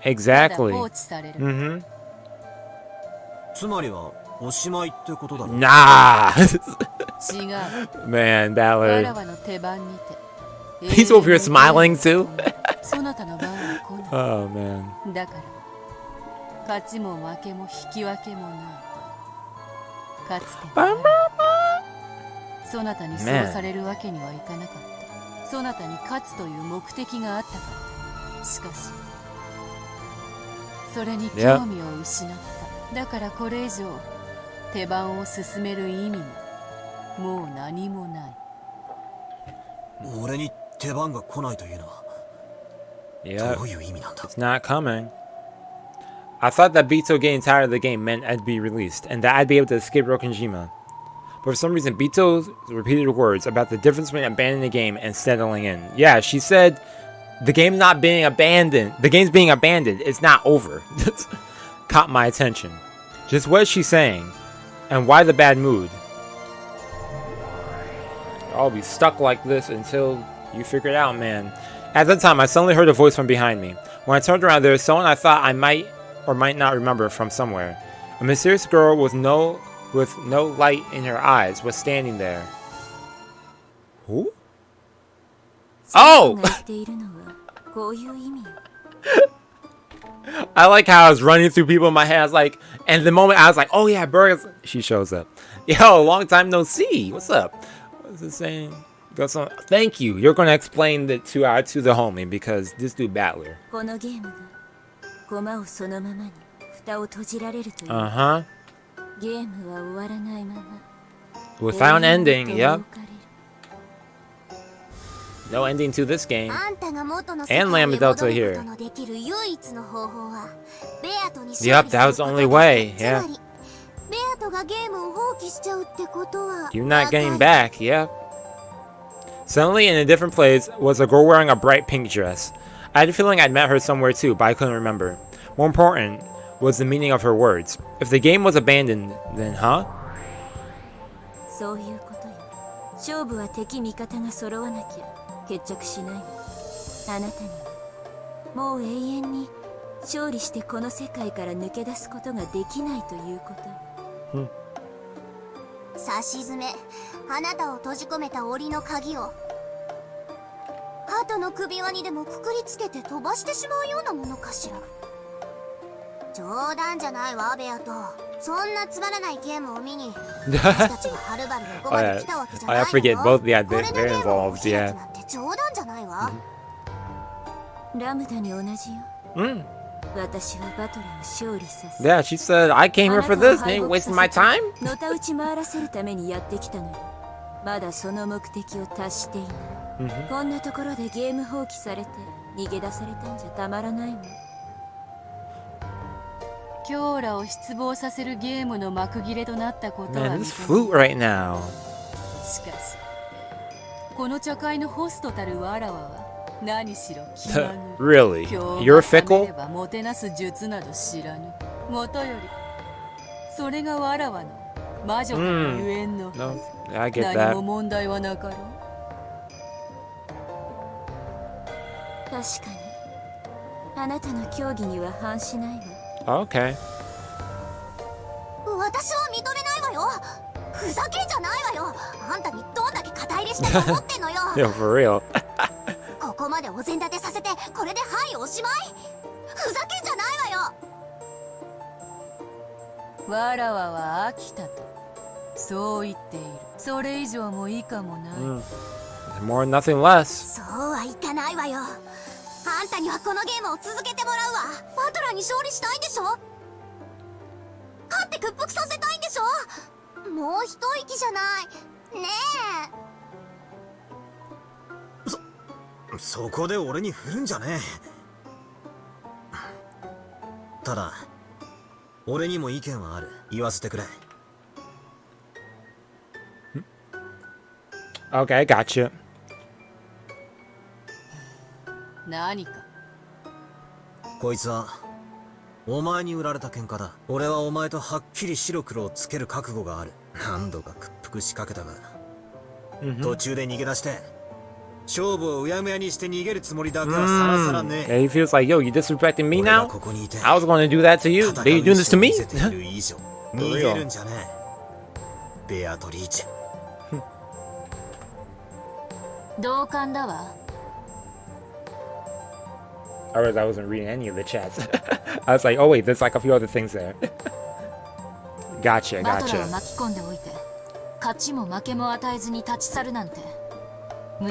Exactly. Mm-hmm. つまりはおしまいってことだろ。 Nah. 違う。 Man, わ Balor. らわの手番にて。 He's over here smiling too. そなたの番は来ない。 Oh, man. だから勝ちも負けも引き分けもない。かつてのそなたにそうされるわけにはいかなかった。そなたに勝つという目的があったから。しかしそれに興味を失った。だからこれ以上手番を進める意味ももう何もない。俺に手番が来ないというのは Yeah, どういう意味なんだ。 it's not coming. I thought that Bito getting tired of the game meant I'd be released and that I'd be able to escape Rokkenjima. But for some reason, Bito's repeated words about the difference between abandoning the game and settling in. Yeah, she said the game's not being abandoned. The game's being abandoned. It's not over. Caught my attention. Just what is she saying? And why the bad mood? I'll be stuck like this until you figure it out, man. At that time, I suddenly heard a voice from behind me. When I turned around, there was someone I thought I might or might not remember from somewhere. A mysterious girl with no light in her eyes was standing there. Who? Oh! I like how I was running through people in my head. I was like, and the moment I was like, oh yeah, Burgers. She shows up. Yo, long time no see. What's up? What's it saying? Thank you. You're going to explain it to the homie because this dude Battler. Uh-huh. Without an ending, yep. No ending to this game. And Lambadota here. Yep, that was the only way, yeah. You're not getting back, yep. Suddenly, in a different place, was a girl wearing a bright pink dress. I had a feeling I'd met her somewhere too, but I couldn't remember. More important was the meaning of her words. If the game was abandoned, then huh? 勝負は敵味方が揃わなきゃ決着しないの。あなたにはもう永遠に勝利してこの世界から抜け出すことができないということ。さしずめ、あなたを閉じ込めた檻の鍵をハートの首輪にでもくくりつけて飛ばしてしまうようなものかしら。冗談じゃないわ、ベアと。そんなつまらないゲームを見に私たちがはるばるここまで来たわけじゃないのよ。 I forget both. Yeah, これ they're でゲームを involved. 開 Yeah. くなんて冗談じゃないわ。ラムダに同じよ。Mm. 私はバトルを勝利させ Yeah, she said, I came here for this. They ain't wasting my time. のたうち回らせるためにやってきたのに、まだその目的を達していない。こんなところでゲーム放棄されて逃げ出されたんじゃたまらないわ。キョーラを失望させるゲームの幕切れとなったことは Man, 認 this め flute right now. しかしこの茶会のホストたるわらわは何しろ気まぐれ。 Really? 今日 You're が覚め fickle? ればもてなす術など知らぬ。もとよりそれがわらわの魔女のゆえんのはず。 No, I get 何 that. も問題はなかろう。確かにあなたの競技には反しないわ。 Okay. 私は認めないわよ。ふざけんじゃないわよ。あんたにどんだけ肩入れしたと思ってんのよ。 Yo, for real. ここまでお膳立てさせてこれではいおしまい。ふざけんじゃないわよ。わらわは飽きたとそう言っている。それ以上も以下もない。 More, nothing less. そうはいかないわよ。あんたにはこのゲームを続けてもらうわ。バトラーに勝利したいんでしょ。勝って屈服させたいんでしょ。もう一息じゃないねえ。そこで俺に振るんじゃねえ。ただ俺にも意見はある。言わせてくれ。 Okay, I got you. 何か。こいつはお前に売られた喧嘩だ。俺はお前とはっきり白黒をつける覚悟がある。何度か屈服しかけたが、途中で逃げ出して勝負をうやむやにして逃げるつもりだけはさらさらね Yeah, he feels like, yo, you disrespecting me 俺が now? ここにいて I was going to do that to you. 戦う They 意 doing this to 志を me? 見せている以上逃げるんじゃねえ。ベアトリーチェ。同感だわ。I realized I wasn't reading any of the chats. I was like, oh wait, there's like a few other things there. Gotcha, バトラーを gotcha. 巻き込んでおいて勝ちも負けも与えずに立ち去るなんて。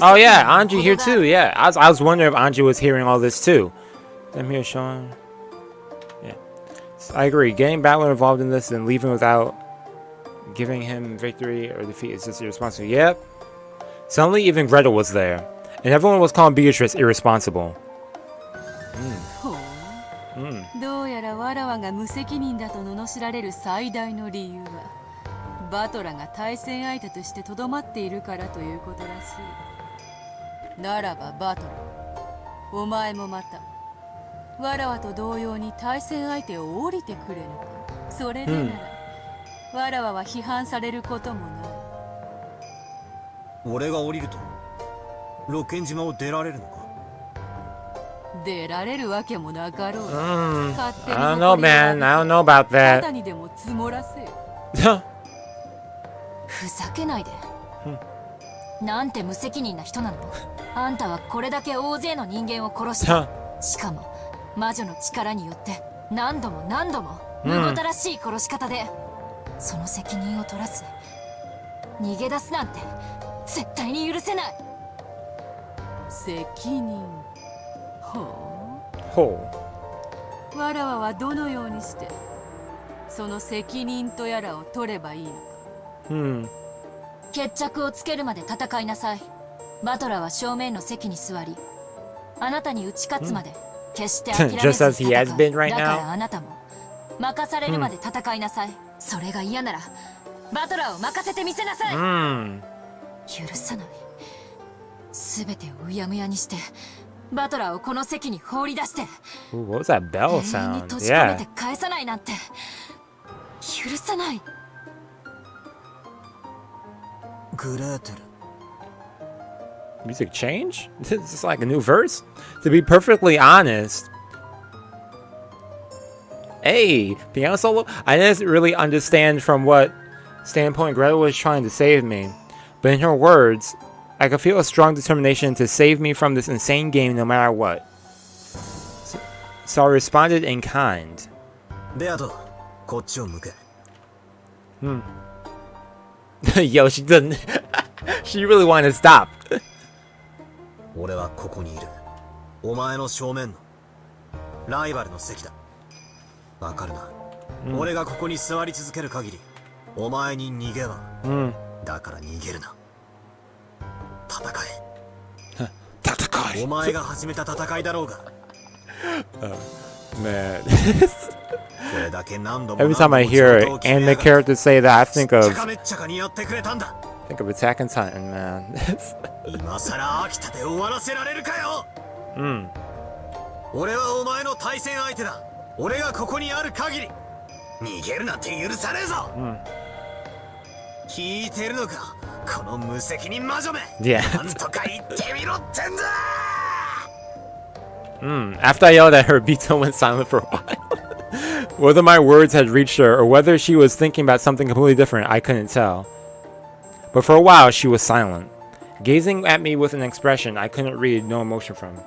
Oh yeah, Anji here too. Yeah, I was wondering if Anji was hearing all this too. I'm here, Sean. Yeah, so I agree. Getting Battler involved in this and leaving without giving him victory or defeat is just irresponsible. Yep. Suddenly, even Gretel was there, and everyone was calling Beatrice irresponsible. どうやらわらわが無責任だと罵られる最大の理由はバトラが対戦相手としてとどまっているからということらしい。ならばバトラ、お前もまたわらわと同様に対戦相手を降りてくれぬか。それでなら、わらわは批判されることもない。俺が降りるとロッケン島を出られるのか。出られるわけもなかろう。 I don't know, man. I don't know about 肩 that. にでも積もらせよ。ふざけないで。なんて無責任な人なの。あんたはこれだけ大勢の人間を殺した。しかも魔女の力によって何度も何度もむごたらしい殺し方で、その責任を取らず逃げ出すなんて絶対に許せない。責任。ほう。わらわはどのようにしてその責任とやらを取ればいいのか。決着をつけるまで戦いなさい。バトラーは正面の席に座り、あなたに打ち勝つまで決して諦めずに Just as he has been 戦う。 right だから now. あなたも任されるまで戦いなさい。それが嫌ならバトラーを任せてみせなさい。許さない。全てをうやむやにしてバトラーをこの席に放り出して Ooh, what was that bell 永遠に sound? 閉じ込め Yeah. て返さないなんて許さない。グレーテル、Music change? This is like a new verse? To be perfectly honest, hey, piano solo? I didn't really understand from what standpoint Gretel was trying to save me, but in her words, I could feel a strong determination to save me from this insane game no matter what. So I responded in kind. Yo, she doesn't. She really wanted to stop. 俺はここにいる。お前の正面のライバルの席だ。わかるな。俺がここに座り続ける限り、お前に逃げは。だから逃げるな。戦え。戦え。お前が始めた戦いだろうが。Man. Every time I hear anime characters say that, I think of Attack on Titan, man. 今さら飽きたで終わらせられるかよ。俺はお前の対戦相手だ。俺がここにある限り逃げるなんて許さねえぞ。聞いてるのか、この無責任魔女め。なんとか言ってみろってんだ。After I yelled at her, Bito went silent for a while. Whether my words had reached her or whether she was thinking about something completely different, I couldn't tell. But for a while, she was silent, gazing at me with an expression I couldn't read no emotion from.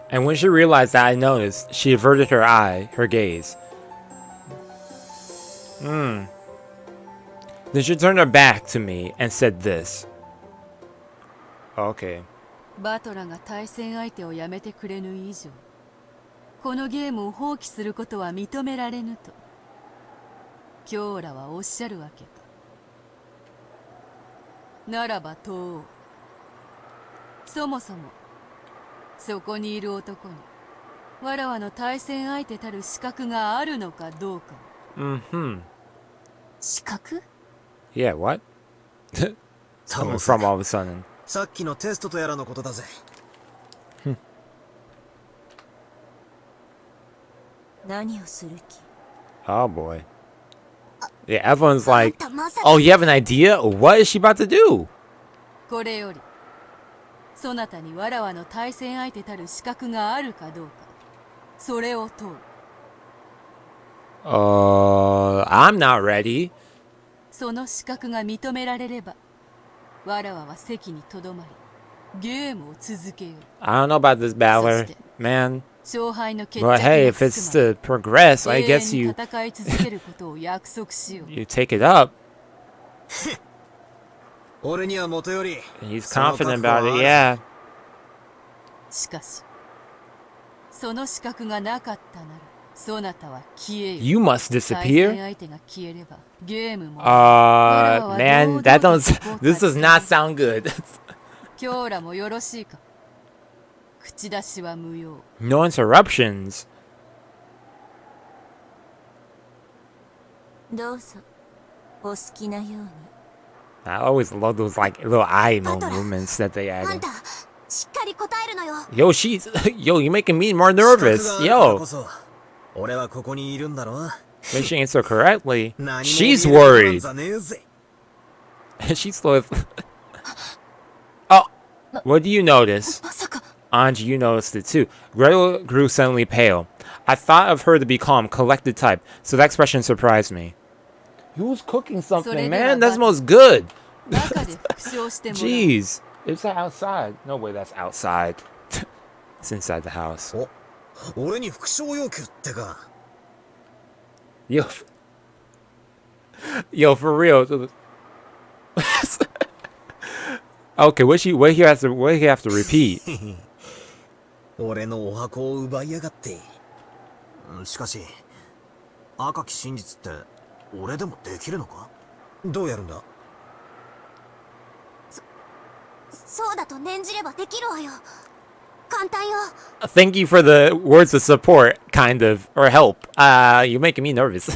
And when she realized that I noticed, she averted her gaze. Then she turned her back to me and said this. Okay. バトラが対戦相手をやめてくれぬ以上、このゲームを放棄することは認められぬと、キョーラはおっしゃるわけか。ならば問おう。そもそも、そこにいる男に、わらわの対戦相手たる資格があるのかどうか。資格？ Yeah, what? Coming from all of a sudden. さっきのテストとやらのことだぜ。何をする気？ Oh boy. Yeah, everyone's like, oh, you have an idea? What is she about to do? これより、そなたにわらわの対戦相手たる資格があるかどうか、それを問う。I'm not ready. その資格が認められれば、わらわは席にとどまり、ゲームを続けよう。I don't know about this battler, man. 勝敗の決着 But hey, if it's to progress, I guess you 戦い続けることを約束しよう。you take it up. 俺にはもとより。 He's confident about it, yeah. しかし、その資格がなかったなら、そなたは消えよ。You must 対戦 disappear? 相手が消えれば、ゲームも。Man, that don't. This does not sound good. キョーラもよろしいか。口出しは無用。No interruptions. どうぞ、お好きなように。I always love those like little eye movements that they あ add. んた、しっかり答えるのよ。Yo, yo, you're making me more nervous. Yo, 俺はここにいるんだろ。 make she answer correctly. She's worried. She's slow. Oh, what do you notice? まさか。 Anji, you noticed it too. Gretel grew suddenly pale. I thought of her to be calm, collected type, so that expression surprised me. Who's cooking something, man? That smells good. 中で復唱してもらう。Jeez, it's outside. No way, that's outside. It's inside the house. 俺に復唱要求ってか。 Yo, for real. Okay, what he have to repeat? 俺のお箱を奪いやがって。しかし、赤き真実って俺でもできるのか？どうやるんだ？そうだと念じればできるわよ。簡単よ。 Thank you for the words of support, kind of, or help. You're making me nervous.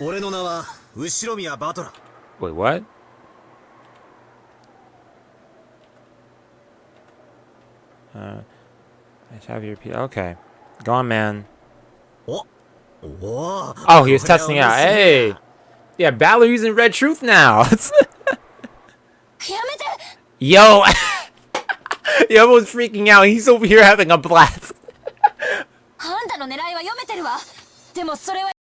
俺の名は後宮バトラ。 Wait, what? I have your repeat. Okay, go on, man. Oh, he was testing out. Hey, yeah, Balor using Red Truth now. Yo, Yobo's freaking out. He's over here having a blast. あんたの狙いは読めてるわ。でもそれは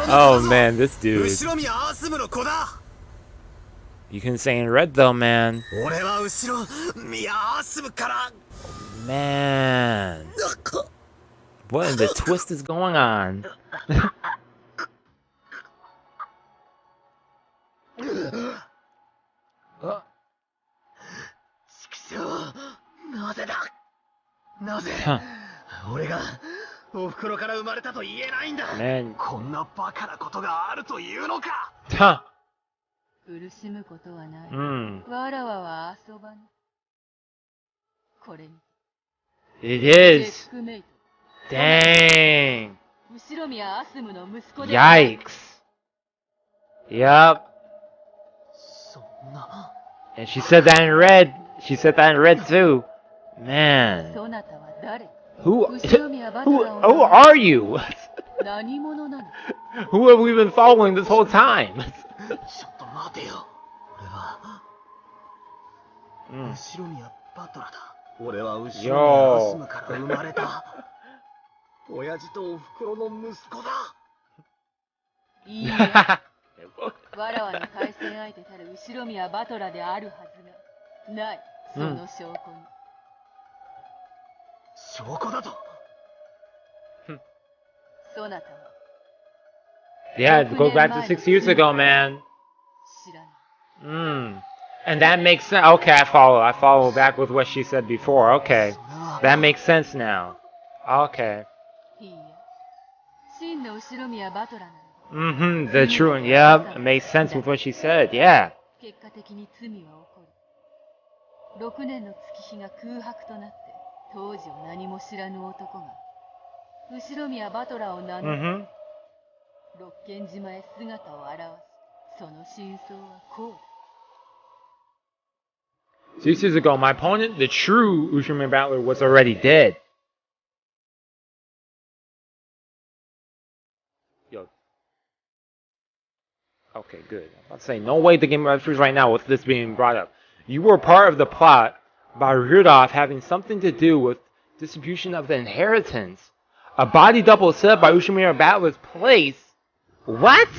Oh man, this dude. 後ろ宮アースムの子だ。 You can say in red though, man. 俺は後ろ宮アースムから。 Man. What in the twist is going on? なぜだ。なぜ。俺がお袋から生まれたと言えないんだ。Man. こんなバカなことがあるというのか。 Huh. 苦しむことはない。 Mm. わらわは遊ばぬ。これに。 It チェ is. ックメイト。 Dang. 後ろ宮アスムの息子で。 Yikes. Yep. そんな。 And she said that in red. She said that in red too. Man. そなたは誰？ Who 後ろ宮バトラを who are you? 何者なの？ Who have we been following this whole time? ちょっと待てよ。俺は。後ろ宮バトラだ。俺は後ろ宮アスムから生まれた。親父とお袋の息子だ。いいえ。わらわの対戦相手たる後ろ宮バトラであるはずがない。その証拠に。証拠だと。そなたは。 Yeah, it goes back to 6 years ago, man. 知らない。 And that makes sense. Okay, I follow. I follow back with what she said before. Okay. That makes sense now. Okay. いいや。真の後ろ宮バトラなら。 The true one. Yep. It makes sense with what she said. Yeah. 結果的に罪は起こる。6年の月日が空白となって、当時を何も知らぬ男が、後ろ宮バトラを名乗り、ロッケン島へ姿を現す。その真相はこうだ。 6 years ago, my opponent, the true Ushiromiya battler, was already dead. Yo. Okay, good. I'm about to say, no way to get my freeze right now with this being brought up. You were part of the plot by Rudolph having something to do with distribution of the inheritance. A body double set up by Ushiromiya battler's place. What?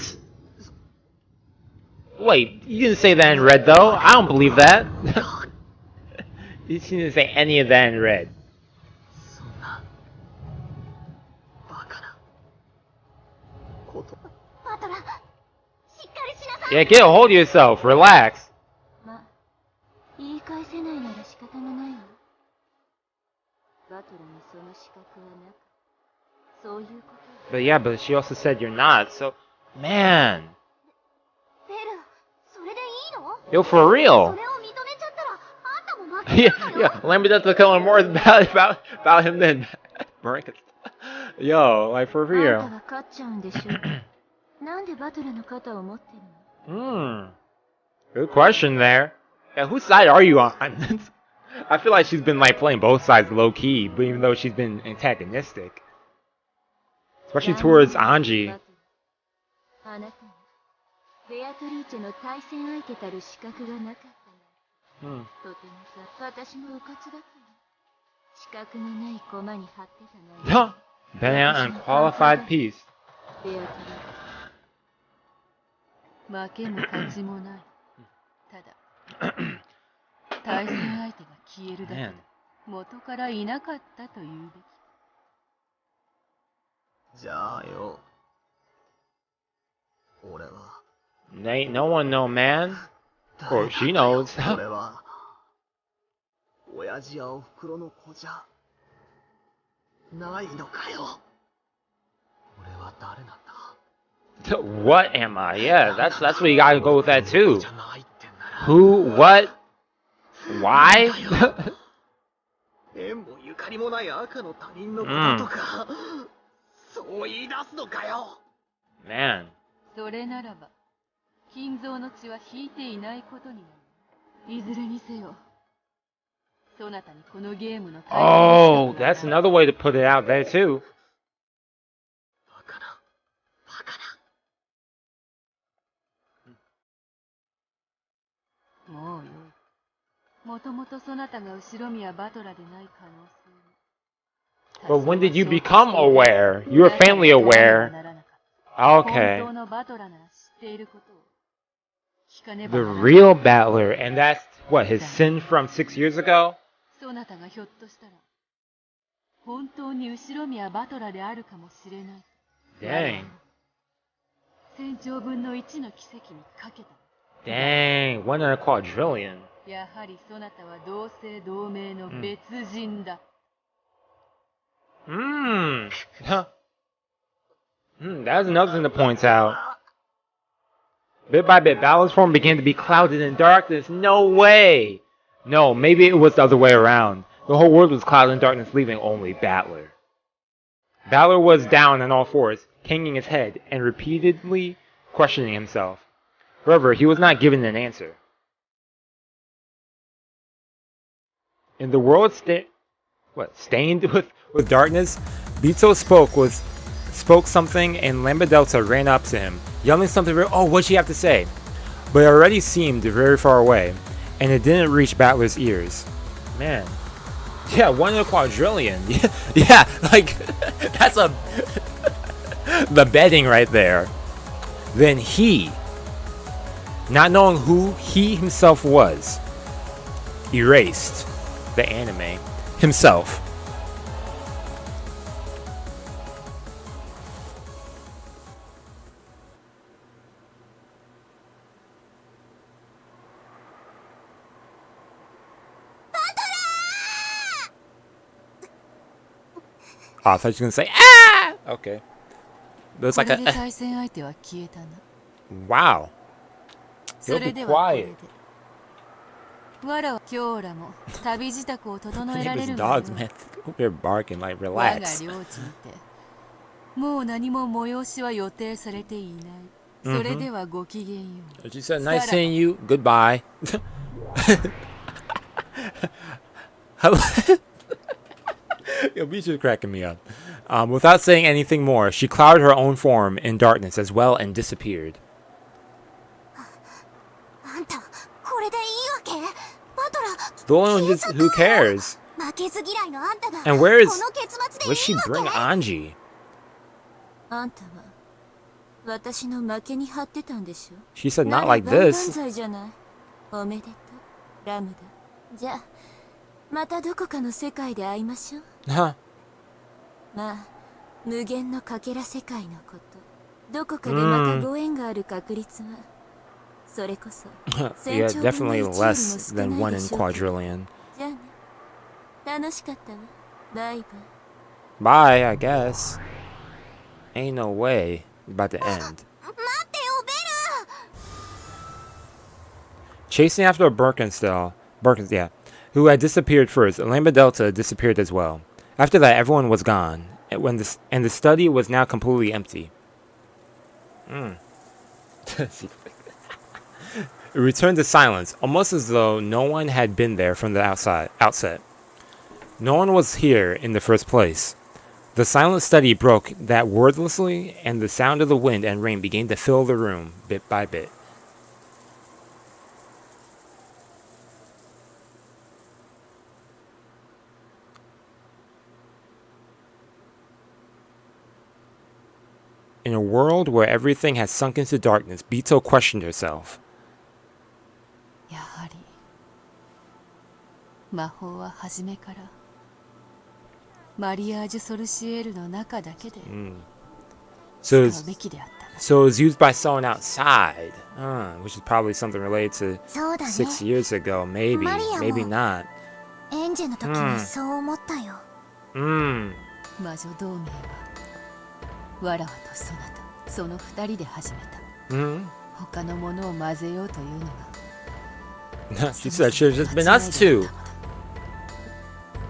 Wait, you didn't say that in red though. I don't believe that. You didn't say any of that in red. Yeah, get a hold of yourself. Relax. But yeah, but she also said you're not, so... Man. Yo, for real. yeah, Lambie does to kill him more about him than Marcus. Yo, like for real. Good question there. Yeah, whose side are you on? I feel like she's been like playing both sides low key, but even though she's been antagonistic, especially towards Anji. Betting on unqualified peace. 負けも勝ちもない。ただ、対戦相手が消えるだけで元からいなかったと言うべき。じゃあよ。俺は。Ain't no one know, man. Of course, she knows. 俺は。親父やお袋の子じゃ。ないのかよ。俺は誰なんだ。 What am I? Yeah, that's what you gotta go with that too. Who? What? Why? 縁もゆかりもない赤の他人の子だとか、そう言い出すのかよ。Man. それならば、金蔵の血は引いていないことになる。いずれにせよ。そなたにこのゲームの。Oh, that's another way to put it out there too. もうよい。もともとそなたが後ろ宮バトラでない可能性。 But when did you become aware? You were faintly aware Okay. 本当のバトラーなら知っていることを聞かねば The ならない。 real battler, and that's what, his sin from 6 years ago? そなたがひょっとしたら本当に後ろ宮バトラーであるかもしれない。 Dang. 1000兆分の1の奇跡にかけた。 Dang, 1 in a quadrillion. やはりそなたは同姓同名の別人だ。Huh. That's another thing to point out. Bit by bit, Balor's form began to be clouded in darkness. No way! No, maybe it was the other way around. The whole world was clouded in darkness, leaving only Balor. Balor was down on all fours, hanging his head, and repeatedly questioning himself. However, he was not given an answer. In the world stained with darkness, Bito spoke something, and Lambadelta ran up to him, yelling something what'd she have to say? But it already seemed very far away, and it didn't reach Battler's ears. Man. Yeah, 1 in a quadrillion. Yeah, like, that's the betting right there. Then he, not knowing who he himself was, erased the anime himself. Oh, I thought you were gonna say ah. Okay, there's like これで a 対戦相手は消えたな。 wow. そ He'll れ be ではこれ quiet. でわらは今日らも旅支度を整え I ら think れ it's るがよ dogs, man. They're barking like 我が relax. 領地にてもう何も催しは予定されていない。それではごきげんよう。 She said, "Nice seeing you. Goodbye." Yo, Beatrice cracking me up. Without saying anything more, she clouded her own form in darkness as well and disappeared. あんたこれでいいわけ？バトラー The only one just, who cares? 負けず嫌いのあんたが And where is? この結末で Where'd she いいわ bring け？ Anji? あんたは私の負けに張ってたんでしょ。 She said, "Not なら like 万々 this." 歳じゃない。おめでとうラムだ。じゃあまたどこかの世界で会いましょう。 Huh? まあ無限のかけら世界のこと。どこかでまたご縁がある確率はそれこそ Yeah, definitely less than 1 in quadrillion. じゃあね。楽しかったわ。バイバイ。 Bye, I guess. Ain't no way. About to end. 待ってよベル。 Chasing after Birkenstell, yeah, who had disappeared first, Lambda Delta disappeared as well. After that, everyone was gone, and the study was now completely empty. It returned to silence, almost as though no one had been there from the outset. No one was here in the first place. The silent study broke that wordlessly, and the sound of the wind and rain began to fill the room, bit by bit. In a world where everything has sunk into darkness, Bito questioned herself. やはり魔法は初めからマリアージュ・ソルシエルの中だけで So 使うべきであったな。 So it was used by someone outside, which is probably something related to そうだね。 6 years ago. Maybe, maybe not. エンジェの時にそう思ったよ。魔女同盟はわらわとそなたその二人で始めた。他のものを混ぜようというのが She said it should have just been us two.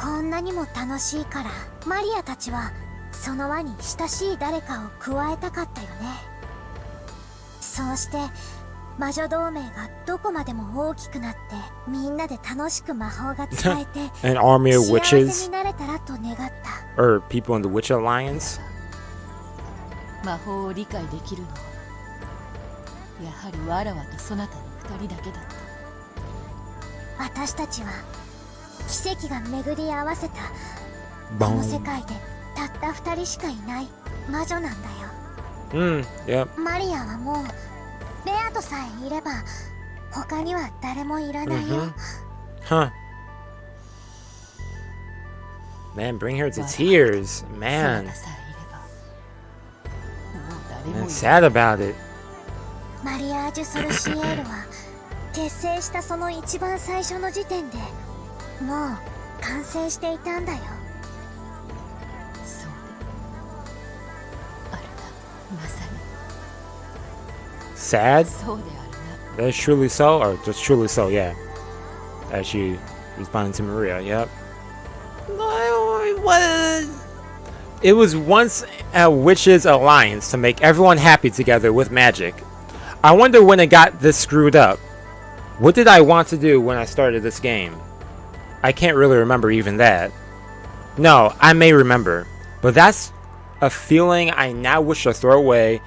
こんなにも楽しいからマリアたちはその輪に親しい誰かを加えたかったよね。そうして魔女同盟がどこまでも大きくなってみんなで楽しく魔法が使えて An army of 幸せ witches になれたらと願った。 or people in the Witch Alliance. 魔法を理解できるのはやはりわらわとそなたの二人だけだった。私たちは奇跡が巡り合わせたこの世界でたった二人しかいない魔女なんだよ。Yep. マリアはもうベアとさえいれば他には誰もいらないよ。 Huh. Man, bring her to tears. Man, 姿さえいればもう誰 man, もい sad about it. マリアージュ・ソルシエールは結成したその一番最初の時点でもう完成していたんだよ。そうであるな、まさに Sad? そうであるな。 That's truly so, or just truly so? Yeah. As she responded to Maria. Yep. It was once a witches' alliance to make everyone happy together with magic. I wonder when it got this screwed up. What did I want to do when I started this game? I can't really remember even that. No, I may remember, but that's a feeling I now wish to throw away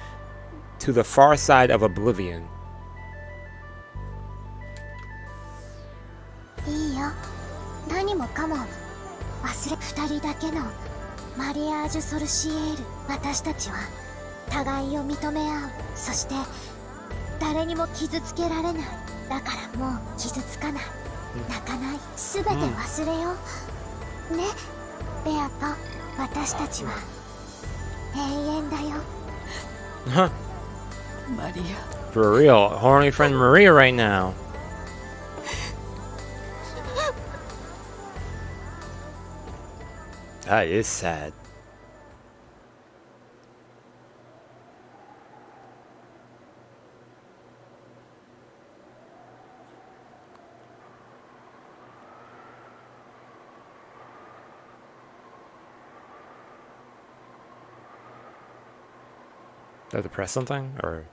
to the far side of oblivion. いいよ、何もかも忘れ。二人だけのマリアージュ・ソルシエール。私たちは互いを認め合う。そして誰にも傷つけられない。だからもう傷つかない、泣かない、全て忘れよう、ね、ベアと私たちは永遠だよ。 Huh. マリア For real, horny friend Maria right now. That is sad. Do I have to press something, or?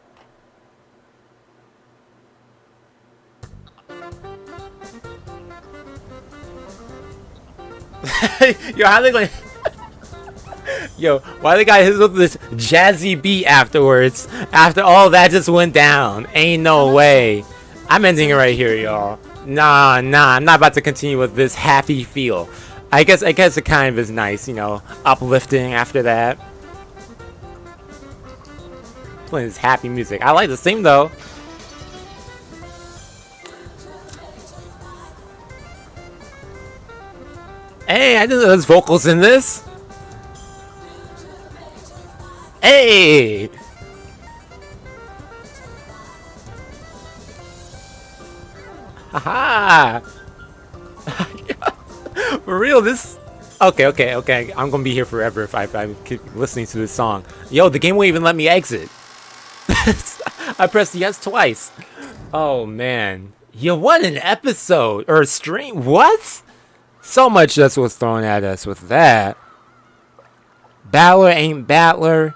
Yo, how they going? Yo, why the guy hits with this jazzy beat afterwards? After all that just went down, ain't no way. I'm ending it right here, y'all. Nah, I'm not about to continue with this happy feel. I guess it kind of is nice, you know, uplifting after that. Playing this happy music. I like the theme though. Hey, I didn't know there's vocals in this. Hey! Haha! For real, this... Okay. I'm gonna be here forever if I keep listening to this song. Yo, the game won't even let me exit. I pressed yes twice. Oh, man. Yo, what an episode! Or stream. What? So much that's what's thrown at us with that. Battler ain't Battler.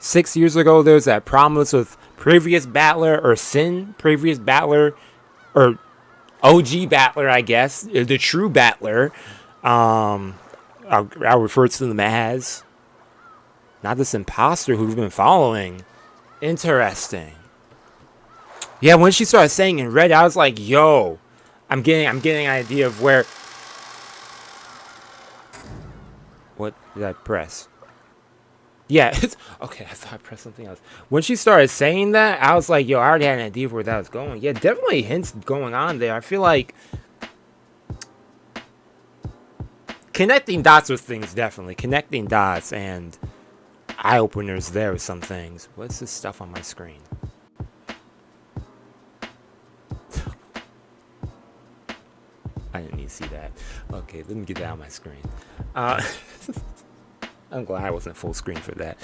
6 years ago, there was that promise with previous Battler, or Sin, previous Battler, or OG Battler, I guess. The true Battler. I'll refer to them as. Not this imposter who we've been following. Interesting. Yeah, when she started saying in red, I was like, yo, I'm getting an idea of where... What did I press? Yeah, okay, I thought I pressed something else. When she started saying that, I was like, yo, I already had an idea of where that was going. Yeah, definitely hints going on there. I feel like connecting dots with things, definitely. Connecting dots and eye-openers there with some things. What's this stuff on my screen? I didn't need to see that. Okay, let me get that on my screen. I'm glad I wasn't full screen for that.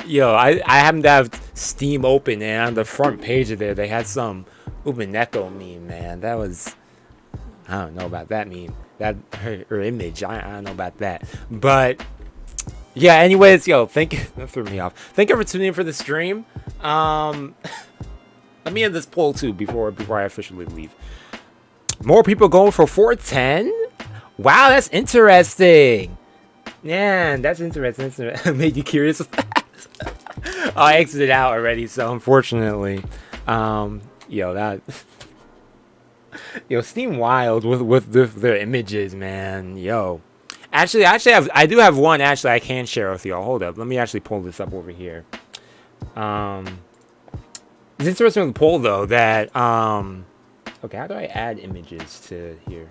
Yo, I happened to have Steam open, and on the front page of there, they had some Umineko meme, man. That was... I don't know about that meme. That her image, I don't know about that. But yeah, anyways, yo, thank you. That threw me off. Thank you for tuning in for the stream. Let me end this poll too before I officially leave. More people going for 410? Wow, that's interesting. Yeah, that's interesting. Made you curious. Oh, I exited out already, so unfortunately, yo, that. Yo, Steam wild with their images, man. Yo, I do have one actually I can share with y'all. Hold up, let me actually pull this up over here. It's interesting with the poll though that okay, how do I add images to here?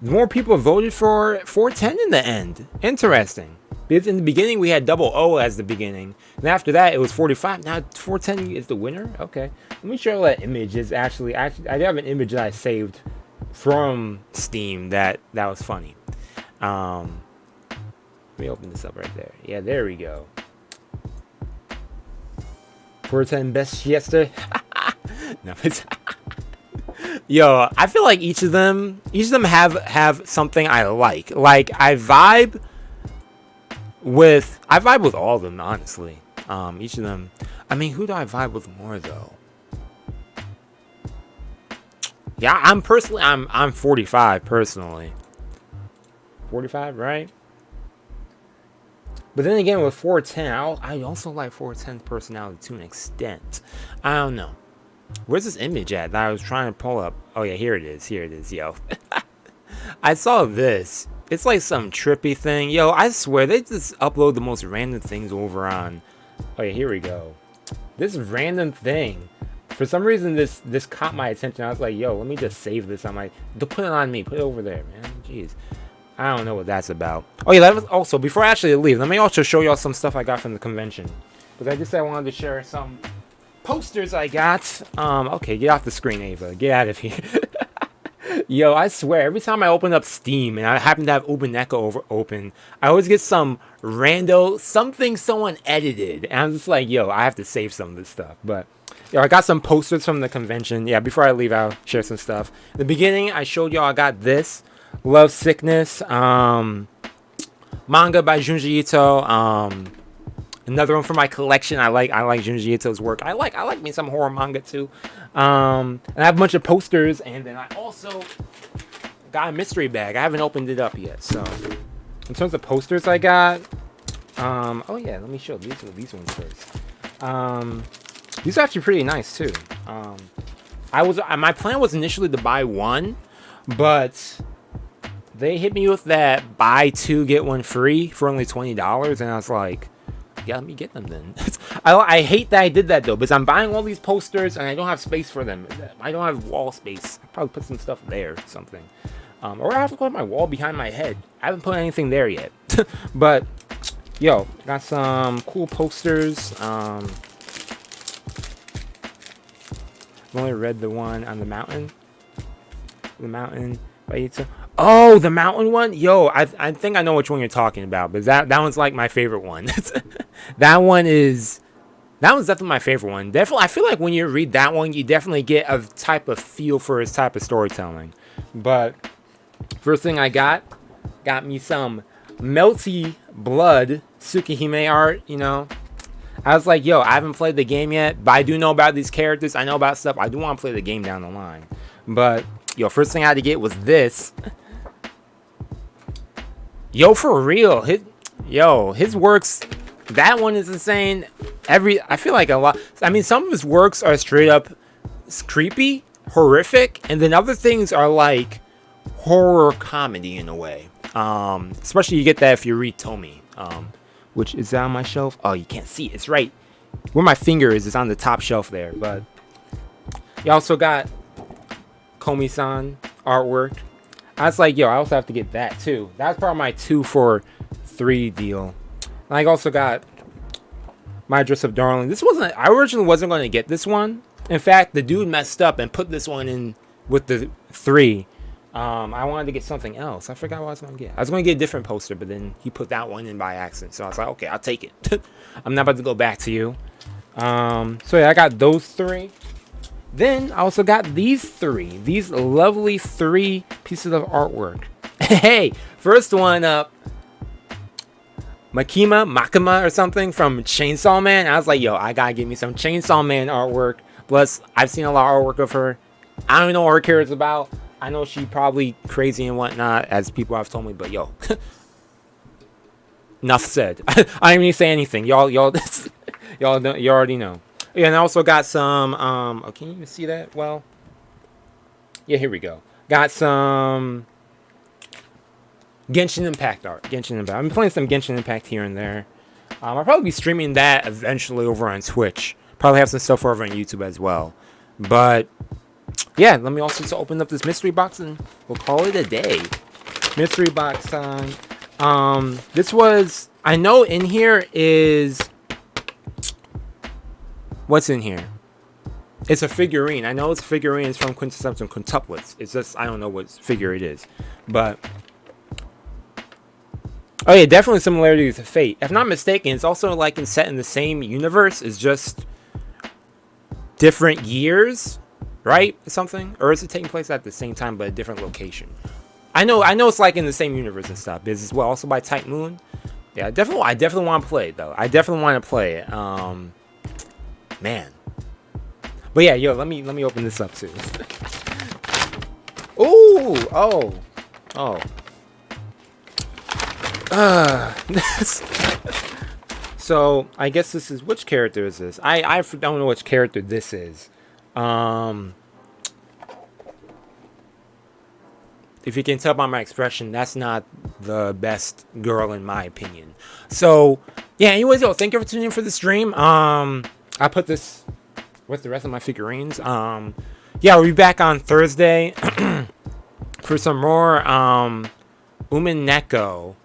More people voted for 410 in the end. Interesting. Because in the beginning we had double O as the beginning, and after that it was 45. Now 410 is the winner. Okay, let me show you that image. Is actually I do have an image that I saved from Steam that was funny. Let me open this up right there. Yeah, there we go. 410 best yesterday. No, it's yo, I feel like each of them have something I like. Like I vibe with all of them, honestly. Each of them. I mean, who do I vibe with more though? Yeah, I'm 45 personally. 45, right? But then again, with 410, I also like 410's personality to an extent. I don't know. Where's this image at that I was trying to pull up? Oh yeah, here it is, yo. I saw this. It's like some trippy thing. Yo, I swear, they just upload the most random things over on... Oh yeah, here we go. This random thing. For some reason, this caught my attention. I was like, yo, let me just save this on my... Put it on me. Put it over there, man. Jeez. I don't know what that's about. Oh yeah, that was also, before I actually leave, let me also show y'all some stuff I got from the convention. Because I just said I wanted to share some posters I got. Okay, get off the screen, Ava. Get out of here. Yo, I swear, every time I open up Steam and I happen to have Umineko open, I always get some rando, something someone edited. And I'm just like, yo, I have to save some of this stuff. But, yo, I got some posters from the convention. Yeah, before I leave, I'll share some stuff. In the beginning, I showed y'all I got this. Love Sickness. Manga by Junji Ito. Another one for my collection. I like Junji Ito's work. I like me some horror manga too. And I have a bunch of posters, and then I also got a mystery bag. I haven't opened it up yet. So in terms of posters I got, oh yeah, let me show these ones first. These are actually pretty nice too. My plan was initially to buy one, but they hit me with that buy two get one free for only $20, and I was like, yeah, let me get them then. I hate that I did that though, because I'm buying all these posters and I don't have space for them. I don't have wall space. I'll probably put some stuff there or something. Or I have to put my wall behind my head. I haven't put anything there yet. But, yo, got some cool posters. I've only read the one on the mountain. The mountain by Ito. Oh, the mountain one? Yo, I think I know which one you're talking about, but that one's like my favorite one. That one's definitely my favorite one. Definitely, I feel like when you read that one, you definitely get a type of feel for his type of storytelling. But first thing I got me some Melty Blood Tsukihime art, you know. I was like, yo, I haven't played the game yet, but I do know about these characters. I know about stuff. I do want to play the game down the line. But, yo, first thing I had to get was this. Yo, for real. His works, that one is insane. I feel like a lot. I mean, some of his works are straight up creepy, horrific, and then other things are like horror comedy in a way. Especially you get that if you read Tomi. Which is that on my shelf? Oh, you can't see it. It's right where my finger is. It's on the top shelf there. But you also got Komi-san artwork. I was like, yo, I also have to get that too. That's part of my 2 for 3 deal. And I also got My Dress Up Darling. I originally wasn't going to get this one. In fact, the dude messed up and put this one in with the 3. I wanted to get something else. I forgot what I was going to get. I was going to get a different poster, but then he put that one in by accident. So I was like, okay, I'll take it. I'm not about to go back to you. So yeah, I got those 3. Then I also got these 3. These lovely 3 pieces of artwork. Hey, first one up. Makima or something from Chainsaw Man. I was like, yo, I gotta get me some Chainsaw Man artwork. Plus, I've seen a lot of artwork of her. I don't even know what her character's about. I know she probably crazy and whatnot, as people have told me, but yo. Enough said. I didn't even say anything. Y'all you already know. Yeah, and I also got some, oh, can you even see that? Well, yeah, here we go. Got some Genshin Impact art. Genshin Impact. I'm playing some Genshin Impact here and there. I'll probably be streaming that eventually over on Twitch. Probably have some stuff over on YouTube as well. But yeah, let me also just open up this mystery box and we'll call it a day. Mystery box time. This was, I know in here is, what's in here? It's a figurine. I know it's a figurine. It's from Quintessential Quintuplets. It's just, I don't know what figure it is. But oh yeah, definitely similarities to Fate. If not mistaken, it's also like set in the same universe. It's just different years, right? Or something, or is it taking place at the same time but a different location? I know it's like in the same universe and stuff. It's as well also by Type Moon. Yeah, I definitely want to play it though. I definitely want to play it. Man. But yeah, yo, let me open this up too. Ooh, oh. So I guess this is, which character is this? I don't know which character this is. If you can tell by my expression, that's not the best girl in my opinion. So yeah, anyways, yo, thank you for tuning in for the stream. I put this with the rest of my figurines. Yeah, we'll be back on Thursday for some more Umineko.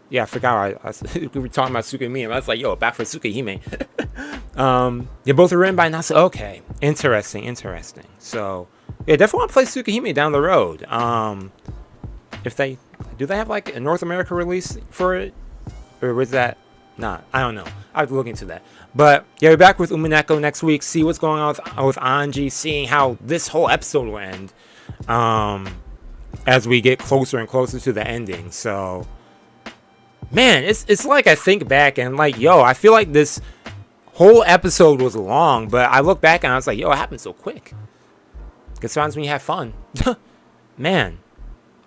Yeah, I forgot. We were talking about Tsukihime. I was like, yo, back for Tsukihime. Yeah, both are written by Nasa. Okay, interesting. So, yeah, definitely want to play Tsukihime down the road. If they have like a North America release for it, or was that not? I don't know. I have to look into that. But yeah, we're back with Umineko next week. See what's going on with Anji. Seeing how this whole episode will end. As we get closer and closer to the ending. So, man, it's like I think back and like, yo, I feel like this whole episode was long, but I look back and I was like, yo, it happened so quick. Because sometimes when you have fun. Man.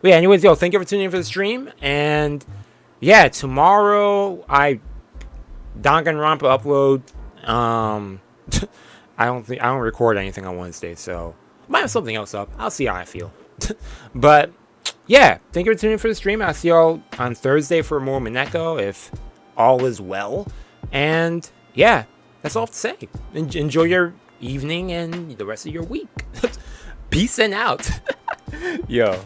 But yeah, anyways, yo, thank you for tuning in for the stream. And yeah, tomorrow I Danganronpa upload. I don't record anything on Wednesday, so I might have something else up. I'll see how I feel. But yeah, thank you for tuning in for the stream. I'll see y'all on Thursday for more Umineko if all is well. And yeah, that's all to say. Enjoy your evening and the rest of your week. Peace and out. Yo.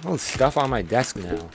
All this stuff on my desk now.